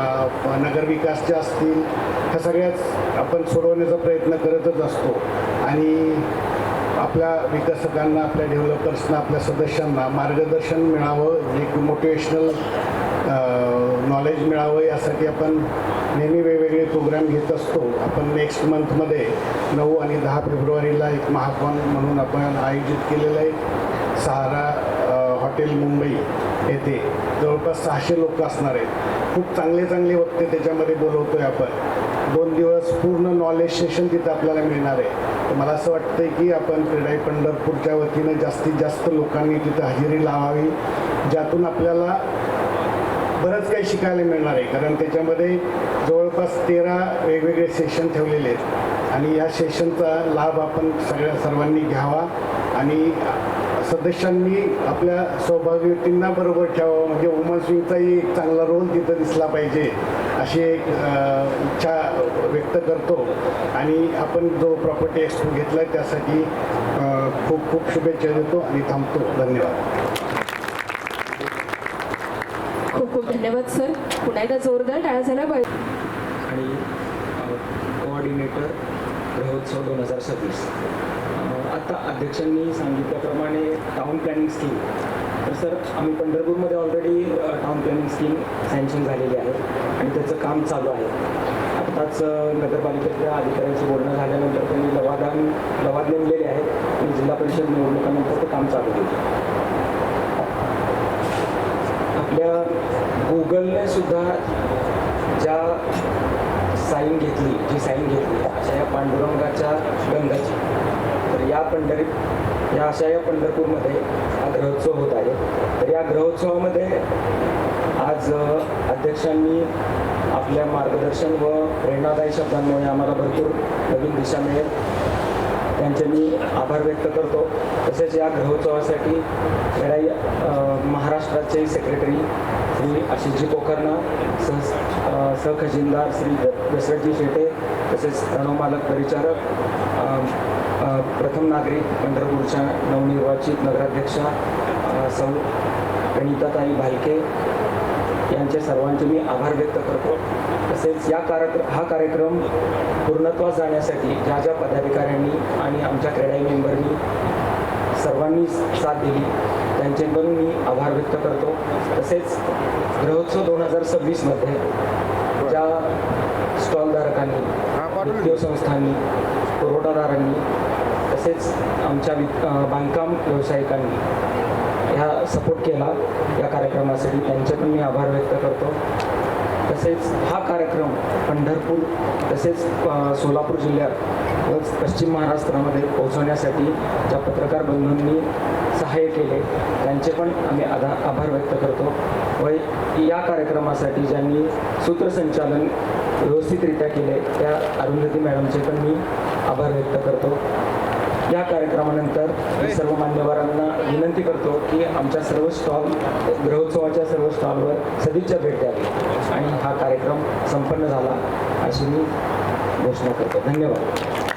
Speaker 11: नगरविकासच्या असतील, ह्या सगळ्याच आपण सोडवण्याचा प्रयत्न करतच असतो. आणि आपल्या विकासकांना, आपल्या डेव्हलपर्सना, आपल्या सदस्यांना मार्गदर्शन मिळावं, एक मोटिवेशनल नॉलेज मिळावं, यासाठी आपण नेहमी वेगवेगळे प्रोग्राम घेत असतो. आपण नेक्स्ट मंथमध्ये 9 आणि 10 फेब्रुवारीला एक महाकॉन म्हणून आपण आयोजित केलेलं आहे. सहारा हॉटेल मुंबई येथे जवळपास 600 लोक असणार आहेत. खूप चांगले वक्ते त्याच्यामध्ये बोलवतोय आपण. 2 दिवस पूर्ण नॉलेज सेशन तिथं आपल्याला मिळणार आहे. तर मला असं वाटतं की आपण क्रीडाई पंढरपूरच्या वतीनं जास्तीत जास्त लोकांनी तिथं हजेरी लावावी, ज्यातून आपल्याला बरंच काही शिकायला मिळणार आहे. कारण त्याच्यामध्ये जवळपास 13 वेगवेगळे सेशन ठेवलेले आहेत. आणि या सेशनचा लाभ आपण सर्वांनी घ्यावा आणि सदस्यांनी आपल्या सहभागी व्यक्तींना बरोबर ठेवावं. म्हणजे वुमन्स विंगचाही एक चांगला रोल तिथं दिसला पाहिजे, अशी एक इच्छा व्यक्त करतो. आणि आपण जो प्रॉपर्टी एक्सपो घेतला आहे त्यासाठी खूप खूप शुभेच्छा देतो आणि थांबतो. धन्यवाद.
Speaker 8: खूप खूप धन्यवाद सर. पुन्हा एकदा जोरदार टाळ्या झाल्या पाहिजे.
Speaker 4: आणि कोऑर्डिनेटर गृहोत्सव 2026. आता अध्यक्षांनी सांगितल्याप्रमाणे टाउन प्लॅनिंग स्कीम, तर सर आम्ही पंढरपूरमध्ये already town planning scheme sanction झालेली आहे आणि त्याचं काम चालू आहे. आत्ताच नगरपालिकेतल्या अधिकाऱ्यांशी बोलणं झाल्यानंतर त्यांनी लवाद नेमलेले आहेत आणि जिल्हा परिषद निवडणुकानंतर ते काम चालू होईल. आपल्या गुगलने सुद्धा जी साईन घेतली अशा या पांडुरंगाच्या गंधाची, तर या पंढरपूरमध्ये हा ग्रहोत्सव होत आहे. तर या ग्रहोत्सवामध्ये आज अध्यक्षांनी आपल्या मार्गदर्शन व प्रेरणादायी शब्दांमुळे आम्हाला भरपूर नवीन दिशा मिळेल, त्यांचे मी आभार व्यक्त करतो. तसेच या ग्रहोत्सवासाठी क्रीडाई महाराष्ट्राचे सेक्रेटरी श्री आशिषजी पोखरना, सहखजिनदार श्री दशरथजी शेटे, तसेच प्रणव मालक परिचारक, प्रथम नागरिक पंढरपूरच्या नवनिर्वाचित नगराध्यक्षा सौ प्रणिताताई भालके यांचे सर्वांचे मी आभार व्यक्त करतो. तसेच हा कार्यक्रम पूर्णत्वास जाण्यासाठी ज्या ज्या पदाधिकाऱ्यांनी आणि आमच्या क्रीडाई मेंबरनी सर्वांनी साथ दिली त्यांचे पण मी आभार व्यक्त करतो. तसेच ग्रहोत्सव 2026मध्ये ज्या स्टॉलधारकांनी, वित्तीय संस्थांनी, पुरवठादारांनी,
Speaker 7: तसेच आमच्या बांधकाम व्यावसायिकांनी ह्या सपोर्ट केला या कार्यक्रमासाठी, त्यांचे पण मी आभार व्यक्त करतो. तसेच हा कार्यक्रम पंढरपूर तसेच सोलापूर जिल्ह्यात व पश्चिम महाराष्ट्रामध्ये पोहोचवण्यासाठी ज्या पत्रकार बंधूंनी सहाय्य केले त्यांचे पण आम्ही आभार व्यक्त करतो. व या कार्यक्रमासाठी ज्यांनी सूत्रसंचालन व्यवस्थितरित्या केले त्या अरुंधती मॅडमचे पण मी आभार व्यक्त करतो. या कार्यक्रमानंतर मी सर्व मान्यवरांना विनंती करतो की आमच्या सर्व स्टॉल ग्रहोत्सवाच्या सर्व स्टॉलवर सदिच्छा भेट द्यावी आणि हा कार्यक्रम संपन्न झाला अशी मी घोषणा करतो. धन्यवाद.